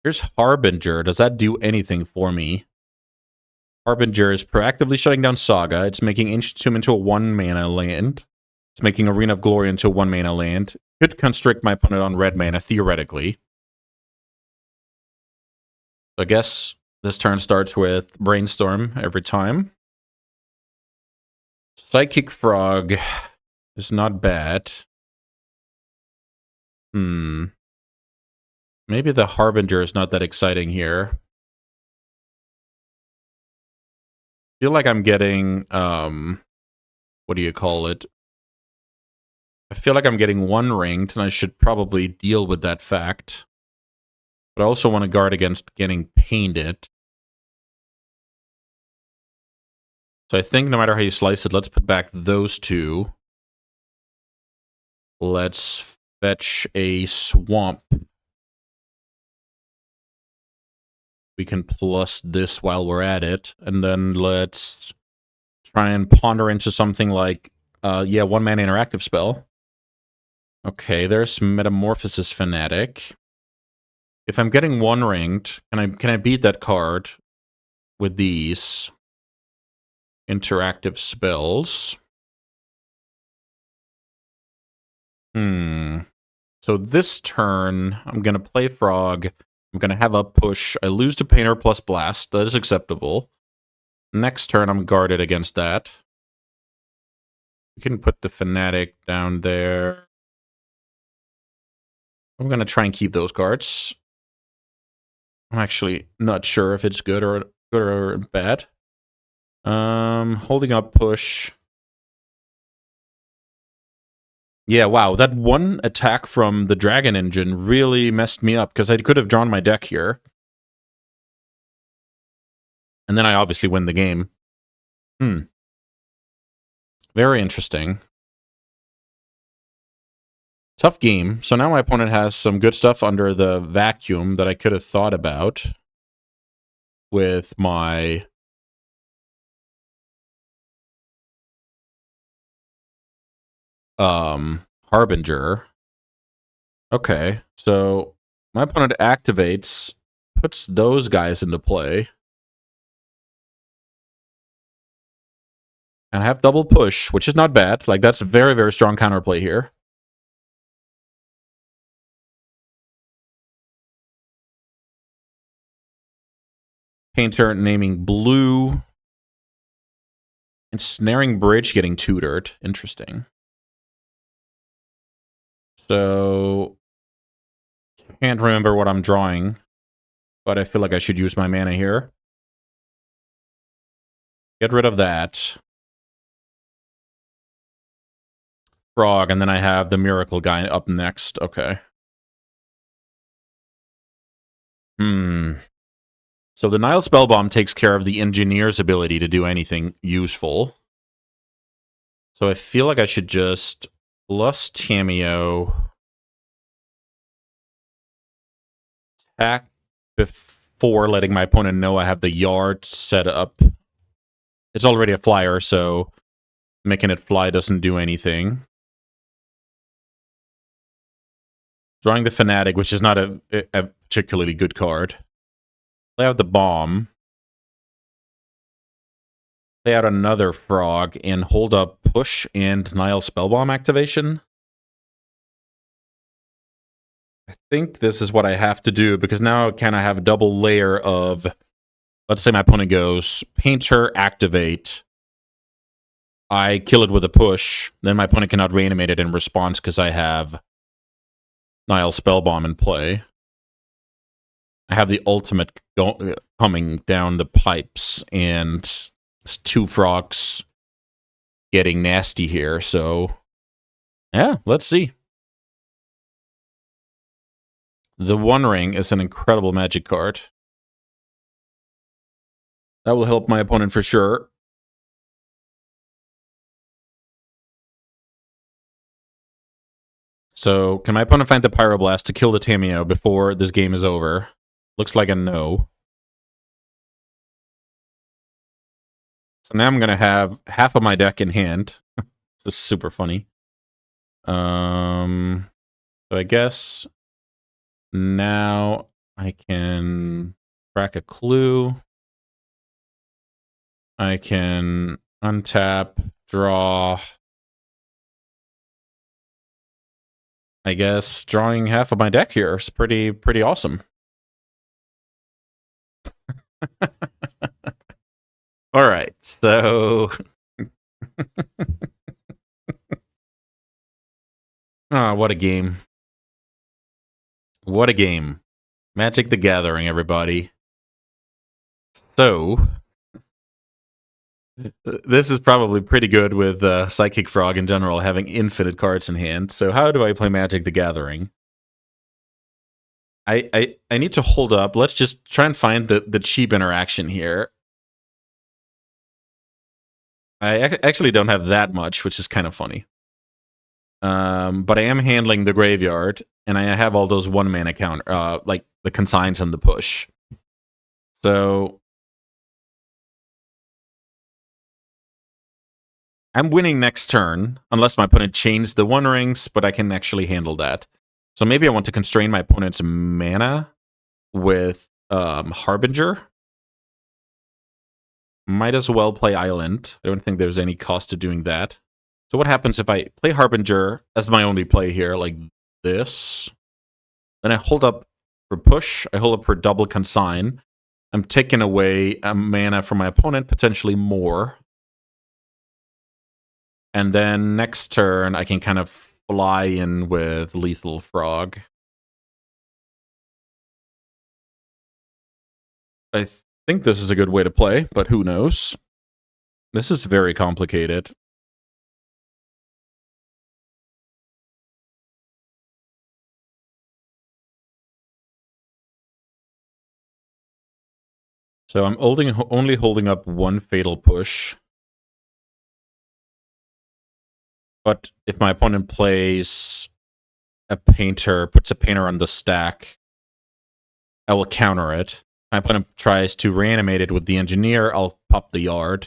Here's Harbinger. Does that do anything for me? Harbinger is proactively shutting down Saga. It's making Ancient Tomb into a 1-mana land. It's making Arena of Glory into a 1-mana land. Could constrict my opponent on red mana, theoretically. So I guess this turn starts with Brainstorm every time. Psychic Frog is not bad. Maybe the Harbinger is not that exciting here. Feel like I'm getting, what do you call it? I feel like I'm getting 1-ringed, and I should probably deal with that fact. But I also want to guard against getting painted. So I think no matter how you slice it, let's put back those 2. Let's fetch a Swamp. We can plus this while we're at it. And then let's Try and ponder into something like, yeah, 1-mana interactive spell. Okay, there's Metamorphosis Fanatic. If I'm getting one-ringed, can I beat that card with these interactive spells? So this turn, I'm going to play Frog. I'm going to have up push. I lose to Painter plus Blast. That is acceptable. Next turn, I'm guarded against that. We can put the Fanatic down there. I'm going to try and keep those cards. I'm actually not sure if it's good or bad. Holding up push. Yeah, wow, that one attack from the Dragon Engine really messed me up, because I could have drawn my deck here. And then I obviously win the game. Very interesting. Tough game. So now my opponent has some good stuff under the vacuum that I could have thought about with my Harbinger. Okay, so my opponent activates, puts those guys into play. And I have double push, which is not bad. Like, that's a very, very strong counterplay here. Painter naming blue. Ensnaring Bridge getting tutored. Interesting. So, can't remember what I'm drawing, but I feel like I should use my mana here. Get rid of that. Frog, and then I have the Miracle guy up next. Okay. So the Nile Spellbomb takes care of the Engineer's ability to do anything useful. So I feel like I should just plus Tamiyo. Attack before letting my opponent know I have the yard set up. It's already a flyer, so making it fly doesn't do anything. Drawing the Fanatic, which is not a particularly good card. Play out the Bomb. Play out another Frog, and hold up Push and Nile Spellbomb activation. I think this is what I have to do, because now I kind of have a double layer of, let's say my opponent goes Painter, activate. I kill it with a push. Then my opponent cannot reanimate it in response because I have Nile Spellbomb in play. I have the ultimate coming down the pipes, and it's 2 Frogs getting nasty here. So, yeah, let's see. The One Ring is an incredible Magic card. That will help my opponent for sure. So, can my opponent find the Pyroblast to kill the Tamiyo before this game is over? Looks like a no. So now I'm going to have half of my deck in hand. This is super funny. So I guess now I can crack a clue. I can untap, draw. I guess drawing half of my deck here is pretty awesome. All right, so oh, what a game. What a game. Magic the Gathering, everybody. So, this is probably pretty good with Psychic Frog in general, having infinite cards in hand. So how do I play Magic the Gathering? I need to hold up. Let's just try and find the cheap interaction here. I actually don't have that much, which is kind of funny. But I am handling the graveyard, and I have all those 1-mana counter, like the consigns and the push. So I'm winning next turn, unless my opponent changed the one rings, but I can actually handle that. So maybe I want to constrain my opponent's mana with Harbinger. Might as well play Island. I don't think there's any cost to doing that. So what happens if I play Harbinger as my only play here, like this? Then I hold up for push, I hold up for double consign. I'm taking away a mana from my opponent, potentially more. And then next turn, I can kind of fly in with Lethal Frog. I think this is a good way to play, but who knows? This is very complicated. So I'm only holding up one Fatal Push. But if my opponent plays a Painter, puts a Painter on the stack, I will counter it. My opponent tries to reanimate it with the Engineer, I'll pop the Yard.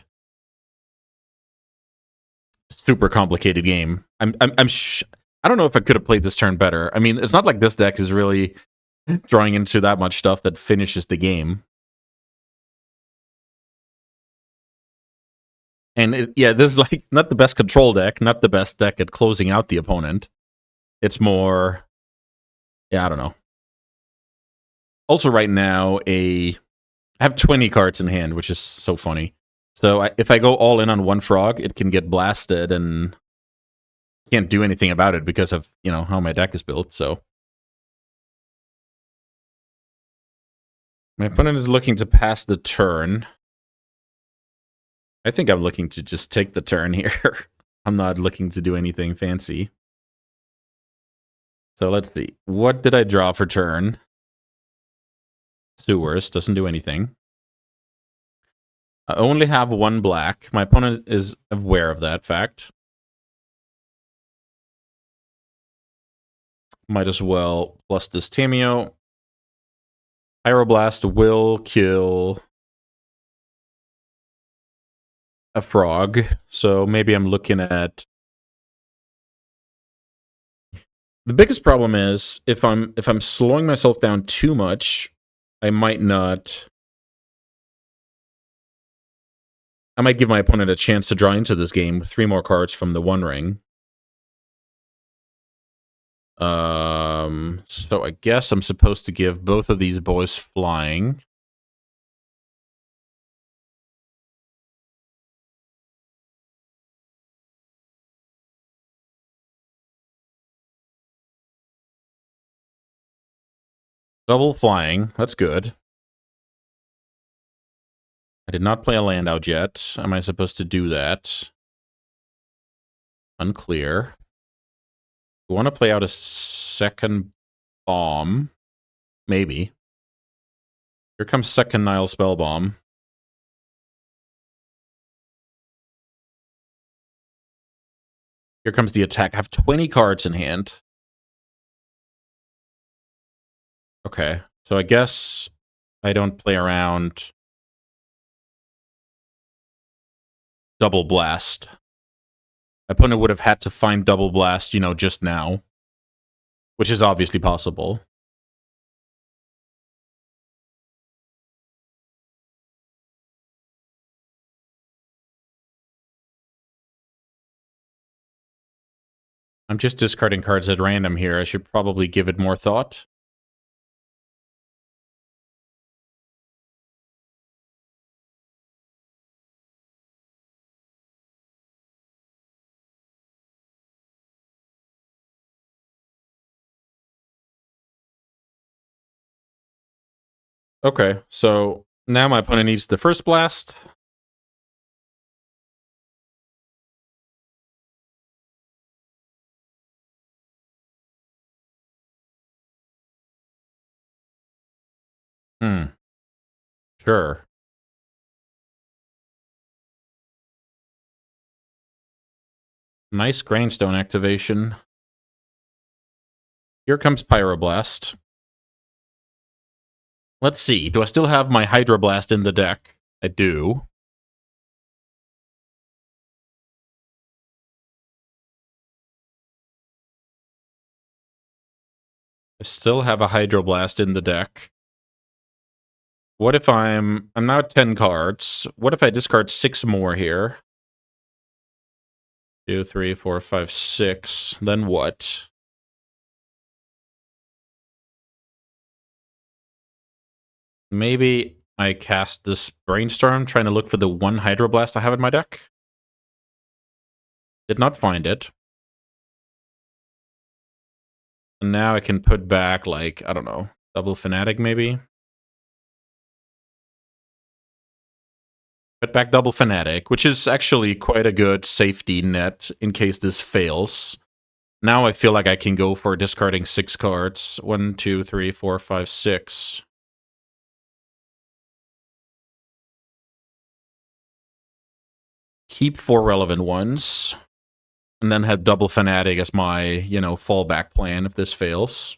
Super complicated game. I don't know if I could have played this turn better. I mean, it's not like this deck is really drawing into that much stuff that finishes the game. And yeah, this is like not the best control deck, not the best deck at closing out the opponent. It's more, yeah, I don't know. Also, right now, I have 20 cards in hand, which is so funny. So if I go all in on one frog, it can get blasted and can't do anything about it because of, you know, how my deck is built. So my opponent is looking to pass the turn. I think I'm looking to just take the turn here. I'm not looking to do anything fancy. So let's see. What did I draw for turn? Sewers doesn't do anything. I only have one black. My opponent is aware of that fact. Might as well plus this Tameo. Pyroblast will kill a frog. So maybe I'm looking at... The biggest problem is if I'm slowing myself down too much, I might give my opponent a chance to draw into this game with 3 more cards from the One Ring. So I guess I'm supposed to give both of these boys flying. Double flying, that's good. I did not play a land out yet. Am I supposed to do that? Unclear. We want to play out a second bomb. Maybe. Here comes second Nile Spell Bomb. Here comes the attack. I have 20 cards in hand. Okay, so I guess I don't play around Double Blast. My opponent would have had to find Double Blast, you know, just now. Which is obviously possible. I'm just discarding cards at random here. I should probably give it more thought. Okay, so now my opponent needs the first blast. Sure. Nice Grainstone activation. Here comes Pyroblast. Let's see. Do I still have my Hydroblast in the deck? I do. I still have a Hydroblast in the deck. What if I'm now at 10 cards. What if I discard 6 more here? 2, 3, 4, 5, 6. Then what? Maybe I cast this Brainstorm, trying to look for the one Hydroblast I have in my deck. Did not find it. And now I can put back, like, I don't know, Double Fanatic maybe? Put back Double Fanatic, which is actually quite a good safety net in case this fails. Now I feel like I can go for discarding 6 cards. 1, 2, 3, 4, 5, 6. Keep 4 relevant ones. And then have Double Fanatic as my, fallback plan if this fails.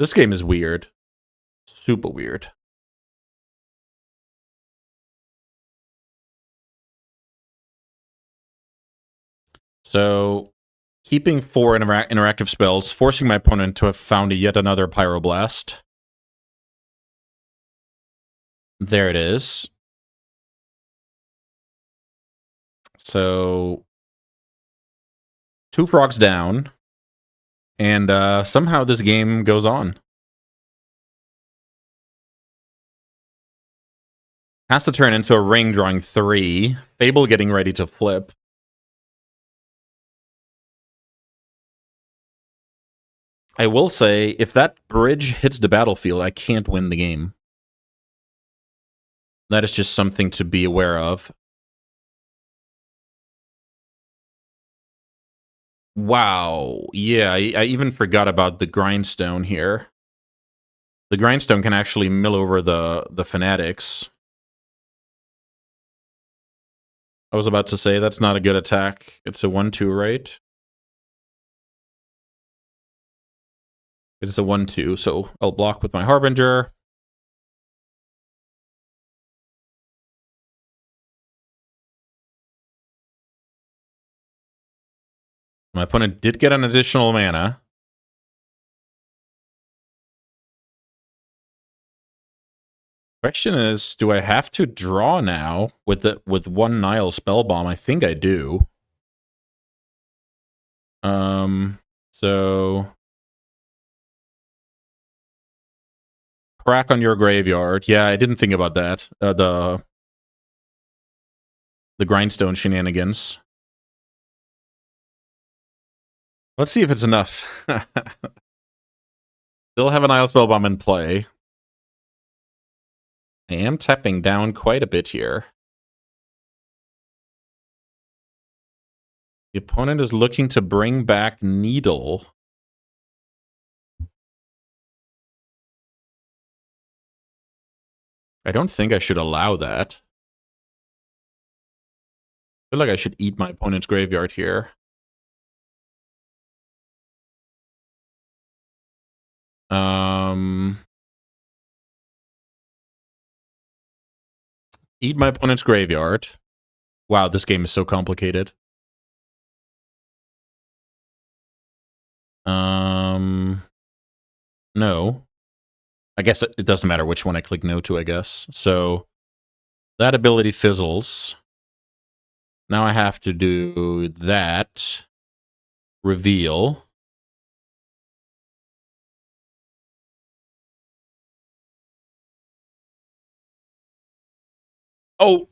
This game is weird. Super weird. So, keeping 4 interactive spells, forcing my opponent to have found yet another Pyroblast. There it is. So, 2 frogs down. And somehow this game goes on. Has to turn into a ring drawing 3. Fable getting ready to flip. I will say, if that bridge hits the battlefield, I can't win the game. That is just something to be aware of. Wow. Yeah, I even forgot about the grindstone here. The grindstone can actually mill over the fanatics. I was about to say, that's not a good attack. It's a 1-2, right? It's a 1-2, so I'll block with my Harbinger. My opponent did get an additional mana. Question is, do I have to draw now with 1 Nile Spellbomb? I think I do. So crack on your graveyard. Yeah, I didn't think about that. The grindstone shenanigans. Let's see if it's enough. Still have an Nile Spellbomb in play. I am tapping down quite a bit here. The opponent is looking to bring back Needle. I don't think I should allow that. I feel like I should eat my opponent's graveyard here. Eat my opponent's graveyard. Wow, this game is so complicated. No. I guess it doesn't matter which one I click no to, I guess. So, that ability fizzles. Now I have to do that. Reveal. Oh!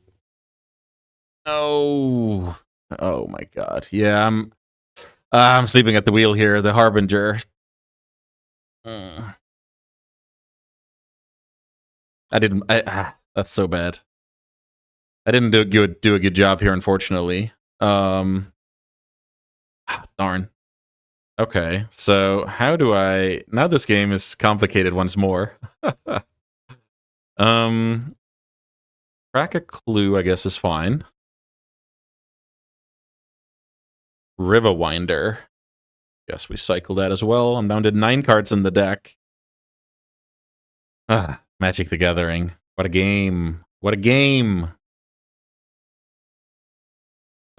No. Oh my god. Yeah, I'm sleeping at the wheel here. The Harbinger. I didn't. That's so bad. I didn't do a good job here, unfortunately. Darn. Okay, so how do I... Now this game is complicated once more. Crack a clue, I guess, is fine. Riverwinder. Guess we cycle that as well. I'm down to 9 cards in the deck. Magic the Gathering. What a game. What a game.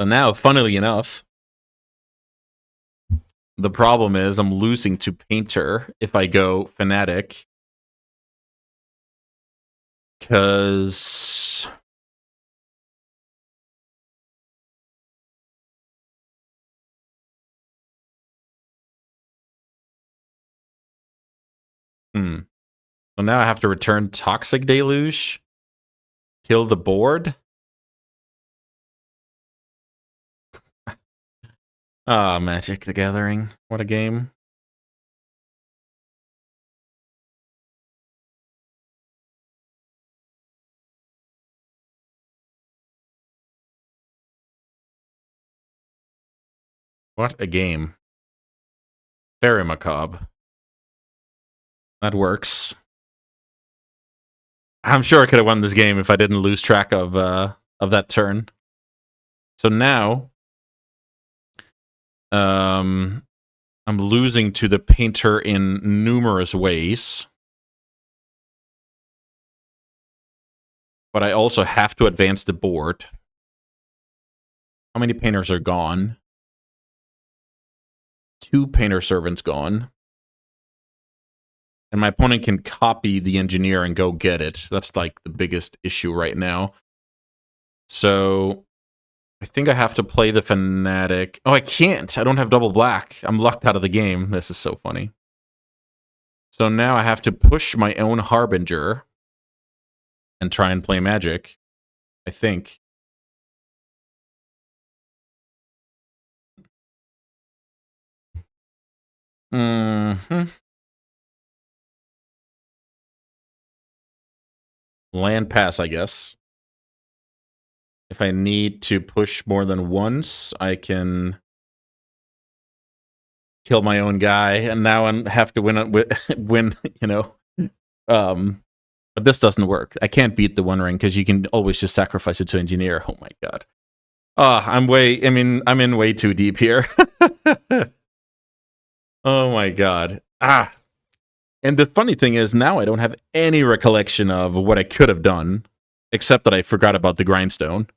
So now, funnily enough, The problem is I'm losing to Painter if I go Fanatic. Because... So now I have to return Toxic Deluge. Kill the board. Ah, Magic the Gathering. What a game. What a game. Very macabre. That works. I'm sure I could have won this game if I didn't lose track of that turn. So now, I'm losing to the Painter in numerous ways. But I also have to advance the board. How many Painters are gone? 2 Painter Servants gone. And my opponent can copy the Engineer and go get it. That's like the biggest issue right now. So I think I have to play the Fanatic. Oh, I can't. I don't have double black. I'm locked out of the game. This is so funny. So now I have to push my own Harbinger and try and play Magic, I think. Land pass, I guess. If I need to push more than once, I can kill my own guy, and now I have to win, you know. But this doesn't work. I can't beat the One Ring because you can always just sacrifice it to Engineer. Oh my god. I'm in way too deep here. Oh my god. And the funny thing is, now I don't have any recollection of what I could have done, except that I forgot about the Grindstone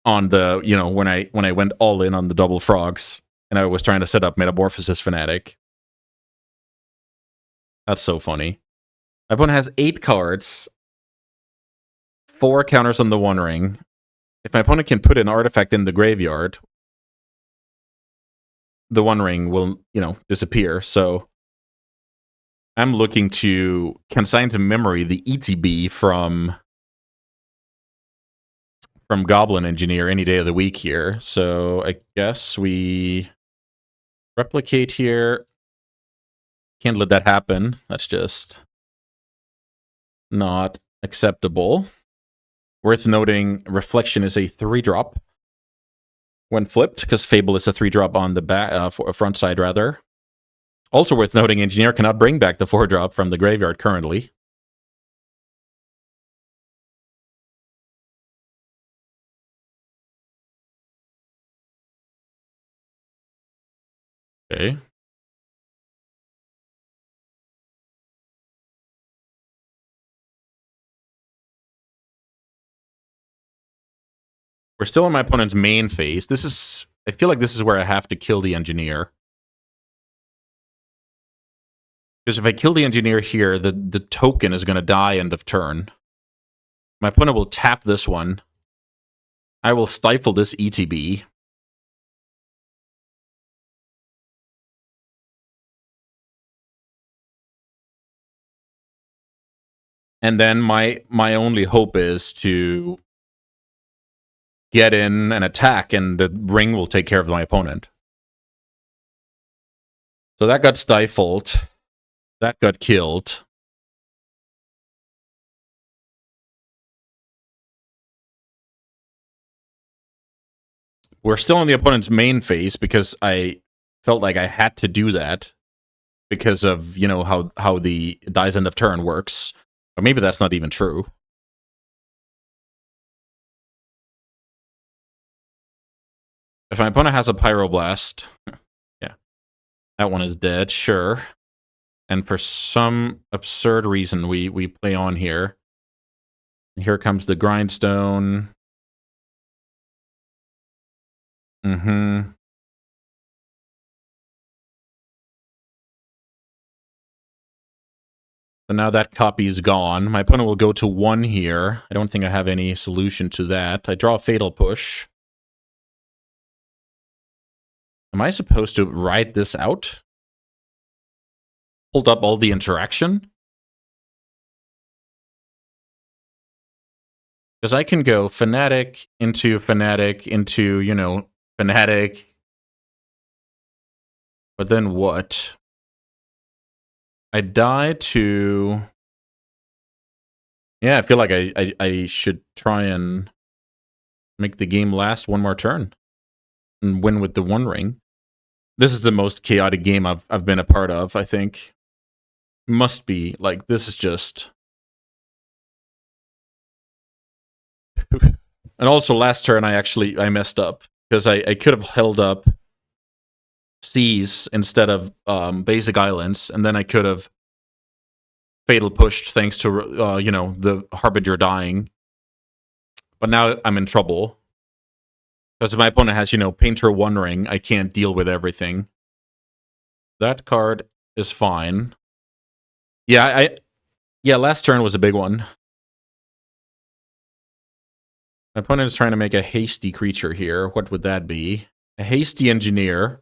on the, when I went all in on the double frogs, and I was trying to set up Metamorphosis Fanatic. That's so funny. My opponent has 8 cards, 4 counters on the One Ring. If my opponent can put an artifact in the graveyard, the One Ring will, disappear. So I'm looking to consign to memory the ETB from Goblin Engineer any day of the week here. So I guess we replicate here. Can't let that happen. That's just not acceptable. Worth noting, Reflection is a 3-drop when flipped, because Fable is a 3-drop on the back, front side, rather. Also worth noting, Engineer cannot bring back the 4-drop from the graveyard currently. Okay. We're still in my opponent's main phase. I feel like this is where I have to kill the Engineer. Because if I kill the Engineer here, the token is going to die end of turn. My opponent will tap this one. I will stifle this ETB. And then my only hope is to get in and attack, and the ring will take care of my opponent. So that got stifled. That got killed. We're still in the opponent's main phase because I felt like I had to do that because of, how the dies end of turn works. Or maybe that's not even true. If my opponent has a Pyroblast, yeah, that one is dead, sure. And for some absurd reason, we play on here. And here comes the Grindstone. So now that copy is gone. My opponent will go to 1 here. I don't think I have any solution to that. I draw a Fatal Push. Am I supposed to write this out? Hold up all the interaction? Because I can go Fanatic into, you know, Fanatic. But then what? I die to... Yeah, I feel like I should try and make the game last one more turn and win with the One Ring. This is the most chaotic game I've been a part of, I think. Must be. Like, this is just... And also, last turn, I messed up. Because I could have held up Seas instead of Basic Islands, and then I could have Fatal Pushed thanks to, you know, the Harbinger dying. But now I'm in trouble. Because if my opponent has, you know, Painter One Ring, I can't deal with everything. That card is fine. Yeah, yeah, last turn was a big one. My opponent is trying to make a hasty creature here. What would that be? A hasty engineer.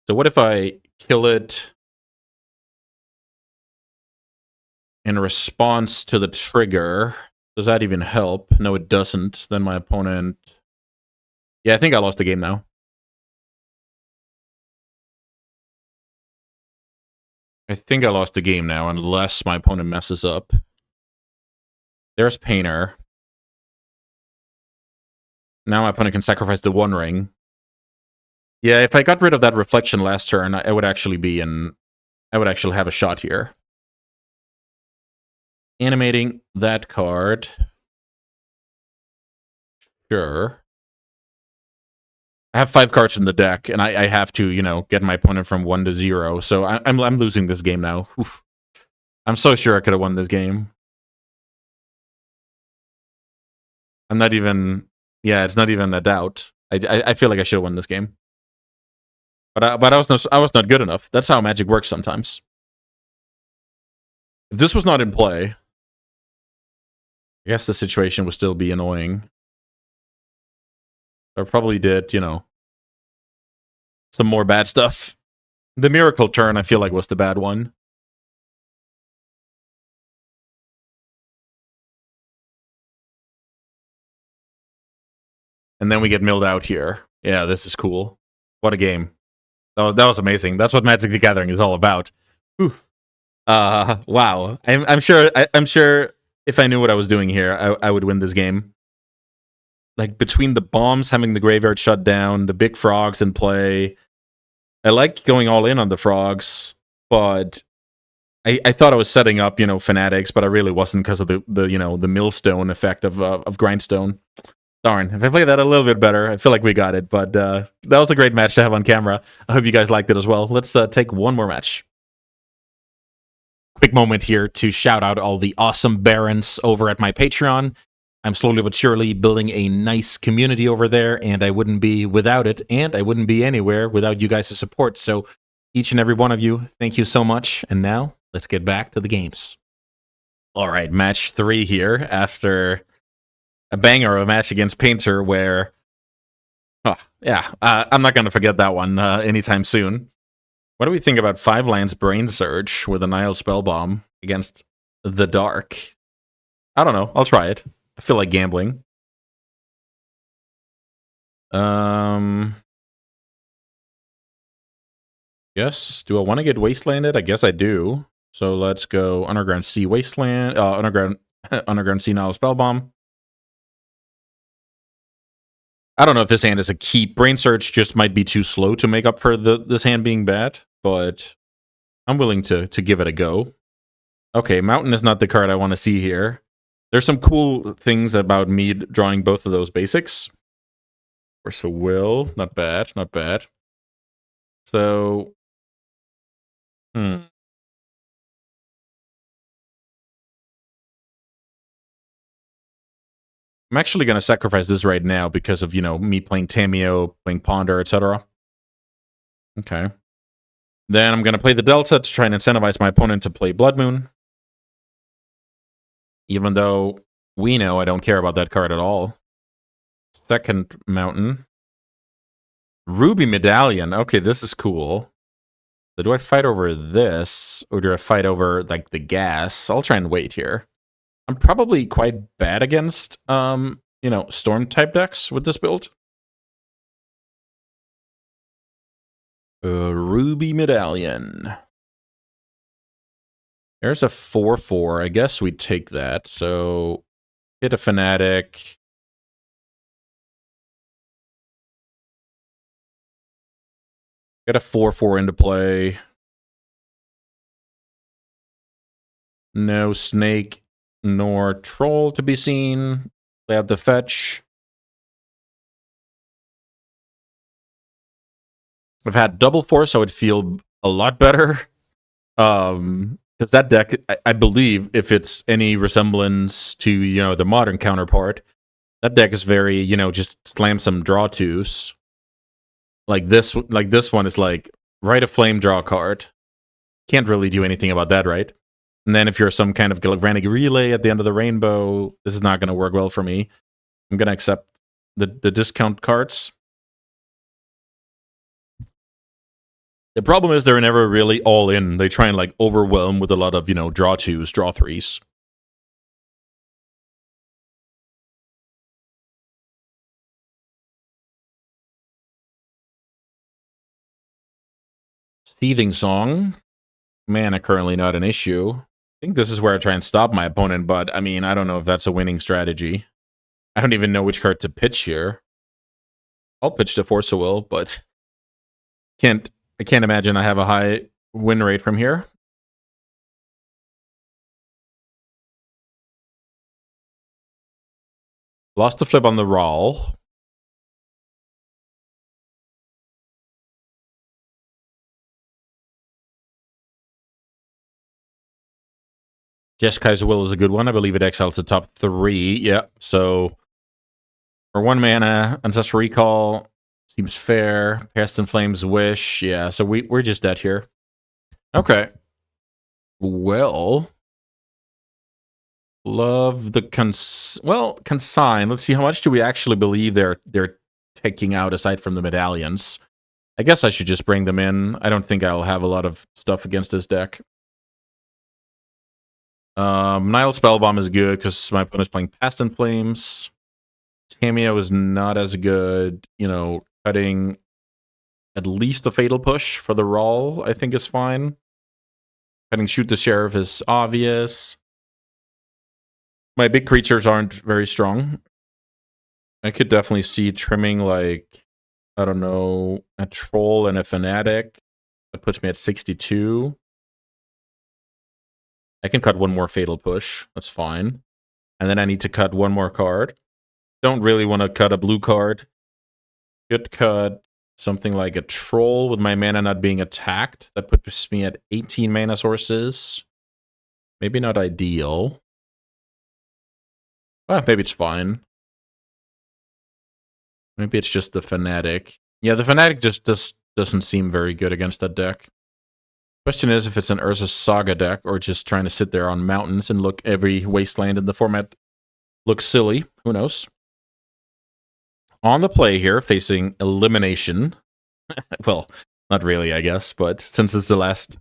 So what if I kill it in response to the trigger? Does that even help? No, it doesn't. Then my opponent... Yeah, I think I lost the game now. I think I lost the game now, unless my opponent messes up. There's Painter. Now my opponent can sacrifice the One Ring. Yeah, if I got rid of that reflection last turn, I would actually be in... I would actually have a shot here. Animating that card. Sure. I have 5 cards in the deck, and I have to, you know, get my opponent from 1 to 0. So I'm losing this game now. Oof. I'm so sure I could have won this game. I'm not even... Yeah, it's not even a doubt. I feel like I should have won this game. But I was not good enough. That's how Magic works sometimes. If this was not in play, I guess the situation would still be annoying. I probably did, you know, some more bad stuff. The Miracle turn, I feel like, was the bad one. And then we get milled out here. Yeah, this is cool. What a game. That was amazing. That's what Magic the Gathering is all about. Oof. Wow. I'm sure if I knew what I was doing here, I would win this game. Like, between the bombs, having the graveyard shut down, the big frogs in play. I like going all in on the frogs, but I thought I was setting up, you know, Fanatics, but I really wasn't because of the you know, the millstone effect of Grindstone. Darn, if I played that a little bit better, I feel like we got it, but that was a great match to have on camera. I hope you guys liked it as well. Let's take one more match. Quick moment here to shout out all the awesome Barons over at my Patreon. I'm slowly but surely building a nice community over there, and I wouldn't be without it, and I wouldn't be anywhere without you guys' support. So each and every one of you, thank you so much. And now, let's get back to the games. All right, match 3 here after a banger of a match against Painter where... Oh, yeah, I'm not going to forget that one anytime soon. What do we think about 5 lands Brain Surge with a Nile Spellbomb against the Dark? I don't know. I'll try it. I feel like gambling. Yes. Do I want to get Wastelanded? I guess I do. So let's go Underground Sea Wasteland. Underground Sea Nile Spellbomb. I don't know if this hand is a keep. Brain Search just might be too slow to make up for this hand being bad, but I'm willing to give it a go. Okay, Mountain is not the card I want to see here. There's some cool things about me drawing both of those basics. Force of Will, not bad, not bad. So, I'm actually going to sacrifice this right now because of, you know, me playing Tameo, playing Ponder, etc. Okay. Then I'm going to play the Delta to try and incentivize my opponent to play Blood Moon. Even though we know I don't care about that card at all. Second Mountain. Ruby Medallion. Okay, this is cool. So do I fight over this, or do I fight over, like, the gas? I'll try and wait here. I'm probably quite bad against, you know, Storm-type decks with this build. Ruby Medallion. There's a 4/4. I guess we take that. So, hit a Fanatic. Get a 4/4 into play. No Snake nor Troll to be seen. Play out the fetch. I've had double force, so I would feel a lot better. Because that deck, I believe, if it's any resemblance to, you know, the modern counterpart, that deck is very, you know, just slam some draw twos. Like this one is like, write a flame, draw a card. Can't really do anything about that, right? And then if you're some kind of galvanic relay at the end of the rainbow, this is not going to work well for me. I'm going to accept the discount cards. The problem is they're never really all in. They try and, like, overwhelm with a lot of, you know, draw twos, draw threes. Thieving Song. Mana currently not an issue. I think this is where I try and stop my opponent, but, I mean, I don't know if that's a winning strategy. I don't even know which card to pitch here. I'll pitch to Force of Will, but I can't imagine I have a high win rate from here. Lost the flip on the Rawl. Jeskai's Will is a good one. I believe it exiles the top 3. Yeah, so for 1 mana, Ancestral Recall seems fair. Past in Flames Wish. Yeah, so we're just dead here. Okay. Well, love the consign. Let's see, how much do we actually believe they're taking out aside from the medallions? I guess I should just bring them in. I don't think I'll have a lot of stuff against this deck. Nile Spellbomb is good because my opponent's playing Past in Flames. Tameo is not as good. You know, cutting at least a Fatal Push for the Rawl, I think, is fine. Cutting Shoot the Sheriff is obvious. My big creatures aren't very strong. I could definitely see trimming, like, I don't know, a Troll and a Fanatic. That puts me at 62. I can cut 1 more Fatal Push. That's fine. And then I need to cut 1 more card. Don't really want to cut a blue card. Could cut something like a Troll with my mana not being attacked. That puts me at 18 mana sources. Maybe not ideal. Maybe it's fine. Maybe it's just the Fanatic. Yeah, the Fanatic just doesn't seem very good against that deck. Question is if it's an Urza Saga deck or just trying to sit there on mountains and look every wasteland in the format looks silly. Who knows? On the play here, facing Elimination. Well, not really, I guess, but since it's the last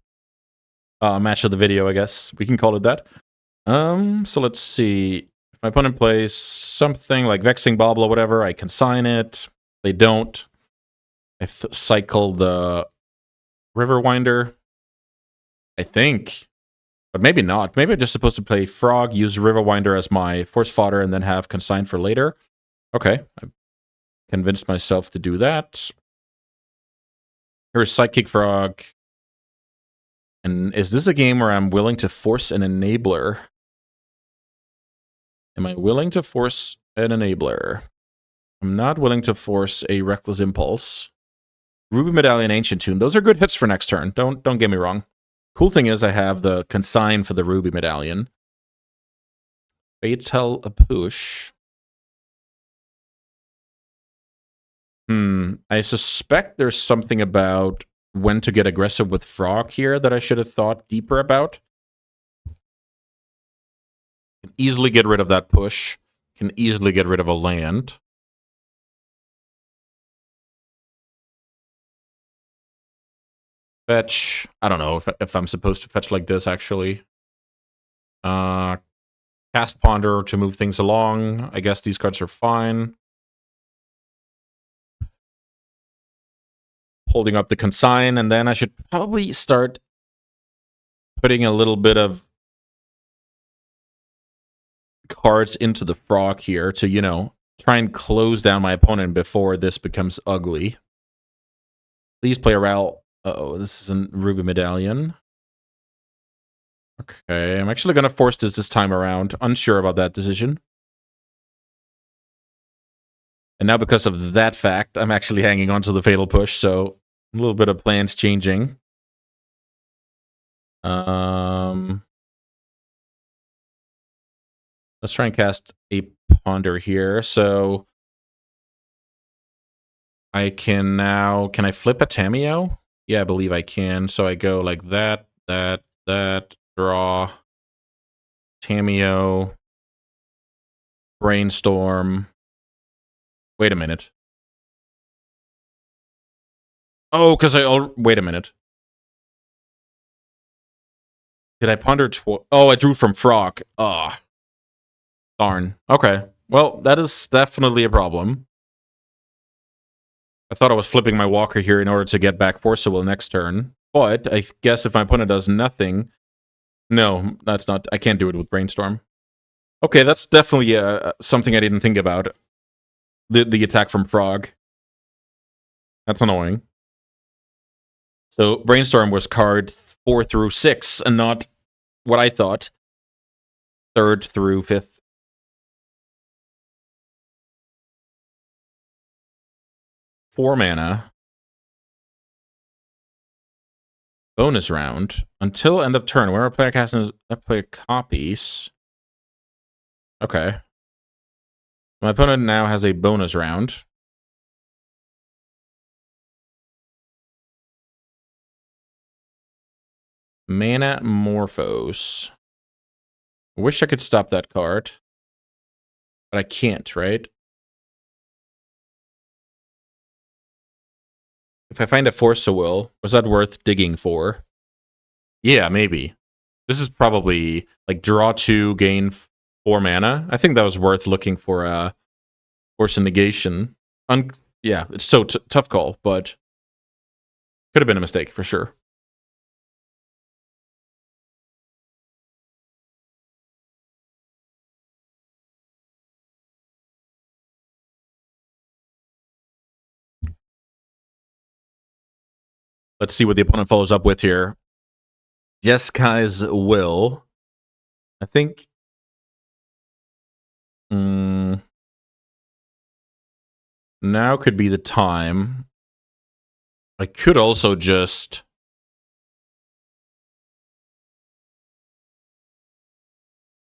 match of the video, I guess we can call it that. So let's see. If my opponent plays something like Vexing Bauble or whatever, I consign it. They don't. I cycle the Riverwinder, I think. But maybe not. Maybe I'm just supposed to play Frog, use Riverwinder as my force fodder, and then have consign for later. Okay. I convinced myself to do that. Here's Psychic Frog. And is this a game where I'm willing to force an enabler? Am I willing to force an enabler? I'm not willing to force a Reckless Impulse. Ruby Medallion, Ancient Tomb. Those are good hits for next turn. Don't get me wrong. Cool thing is I have the consign for the Ruby Medallion. Fatal Push. I suspect there's something about when to get aggressive with Frog here that I should have thought deeper about. Can easily get rid of that push. Can easily get rid of a land. Fetch. I don't know if I'm supposed to fetch like this, actually. Cast Ponder to move things along. I guess these cards are fine. Holding up the consign, and then I should probably start putting a little bit of cards into the Frog here to, you know, try and close down my opponent before this becomes ugly. Please play a Ral. Uh-oh, this is a Ruby Medallion. Okay, I'm actually going to force this time around. Unsure about that decision. And now because of that fact, I'm actually hanging on to the Fatal Push, so a little bit of plans changing. Let's try and cast a Ponder here. So I can now... Can I flip a Tamiyo? Yeah, I believe I can. So I go like that, draw, Tamiyo, Brainstorm. Wait a minute. Oh, because wait a minute. Did I ponder Oh, I drew from Frog. Ah. Darn. Okay. Well, that is definitely a problem. I thought I was flipping my Walker here in order to get back Force Will next turn. But I guess if my opponent does nothing... No, that's not... I can't do it with Brainstorm. Okay, that's definitely something I didn't think about. The attack from Frog. That's annoying. So Brainstorm was card 4 through 6, and not what I thought. 3rd through 5th. Four mana. Bonus round. Until end of turn, whenever a player casts a player copies. Okay. My opponent now has a bonus round. Mana Morphos. Wish I could stop that card. But I can't, right? If I find a Force of Will, was that worth digging for? Yeah, maybe. This is probably like draw 2, gain 4 mana. I think that was worth looking for a Force of Negation. Yeah, it's so tough call, but could have been a mistake for sure. Let's see what the opponent follows up with here. Jeskai Will. I think... now could be the time. I could also just...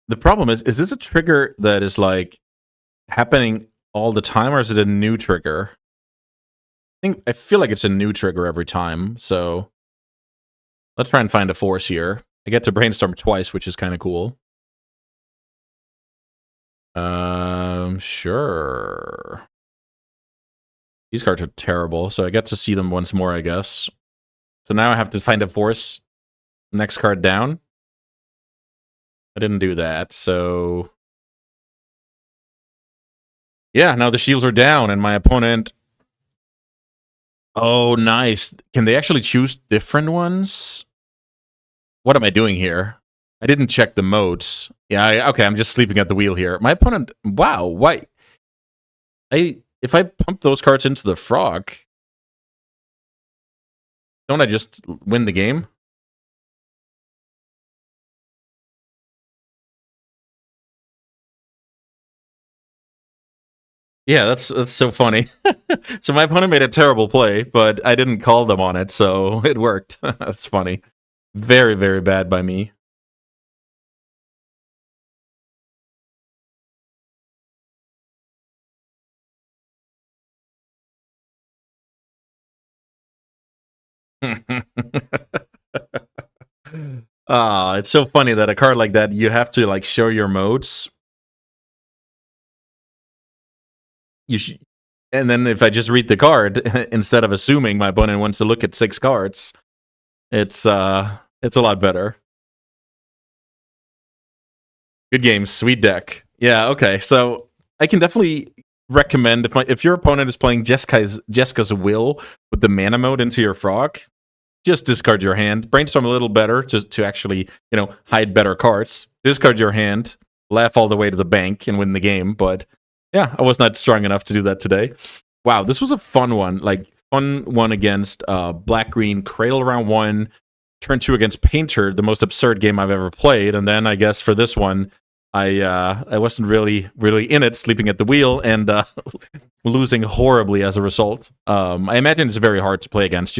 The problem is this a trigger that is, like, happening all the time, or is it a new trigger? I feel like it's a new trigger every time, so... Let's try and find a Force here. I get to Brainstorm twice, which is kind of cool. Sure. These cards are terrible, so I get to see them once more, I guess. So now I have to find a Force next card down. I didn't do that, so... Yeah, now the shields are down, and my opponent... Oh, nice. Can they actually choose different ones? What am I doing here? I didn't check the modes. Yeah, okay, I'm just sleeping at the wheel here. My opponent... Wow, why... If I pump those cards into the Frog... Don't I just win the game? Yeah, that's so funny. So my opponent made a terrible play, but I didn't call them on it, so it worked. That's funny. Very, very bad by me. It's so funny that a card like that, you have to like show your modes. And then if I just read the card instead of assuming my opponent wants to look at 6 cards, it's a lot better. Good game, sweet deck. Yeah, okay. So I can definitely recommend if your opponent is playing Jessica's Will with the mana mode into your frog, just discard your hand. Brainstorm a little better to actually, hide better cards. Discard your hand, laugh all the way to the bank and win the game. But yeah, I was not strong enough to do that today. Wow, this was a fun one. Like, fun one against Black-Green, Cradle round 1, turn 2 against Painter, the most absurd game I've ever played. And then I guess for this one, I wasn't really in it, sleeping at the wheel, and losing horribly as a result. I imagine it's very hard to play against,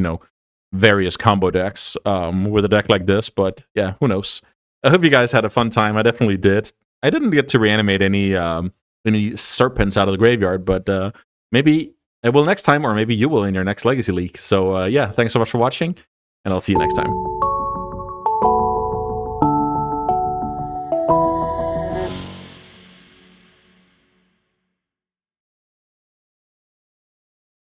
various combo decks with a deck like this, but yeah, who knows. I hope you guys had a fun time. I definitely did. I didn't get to reanimate any serpents out of the graveyard, but maybe I will next time, or maybe you will in your next Legacy League. So yeah, thanks so much for watching, and I'll see you next time.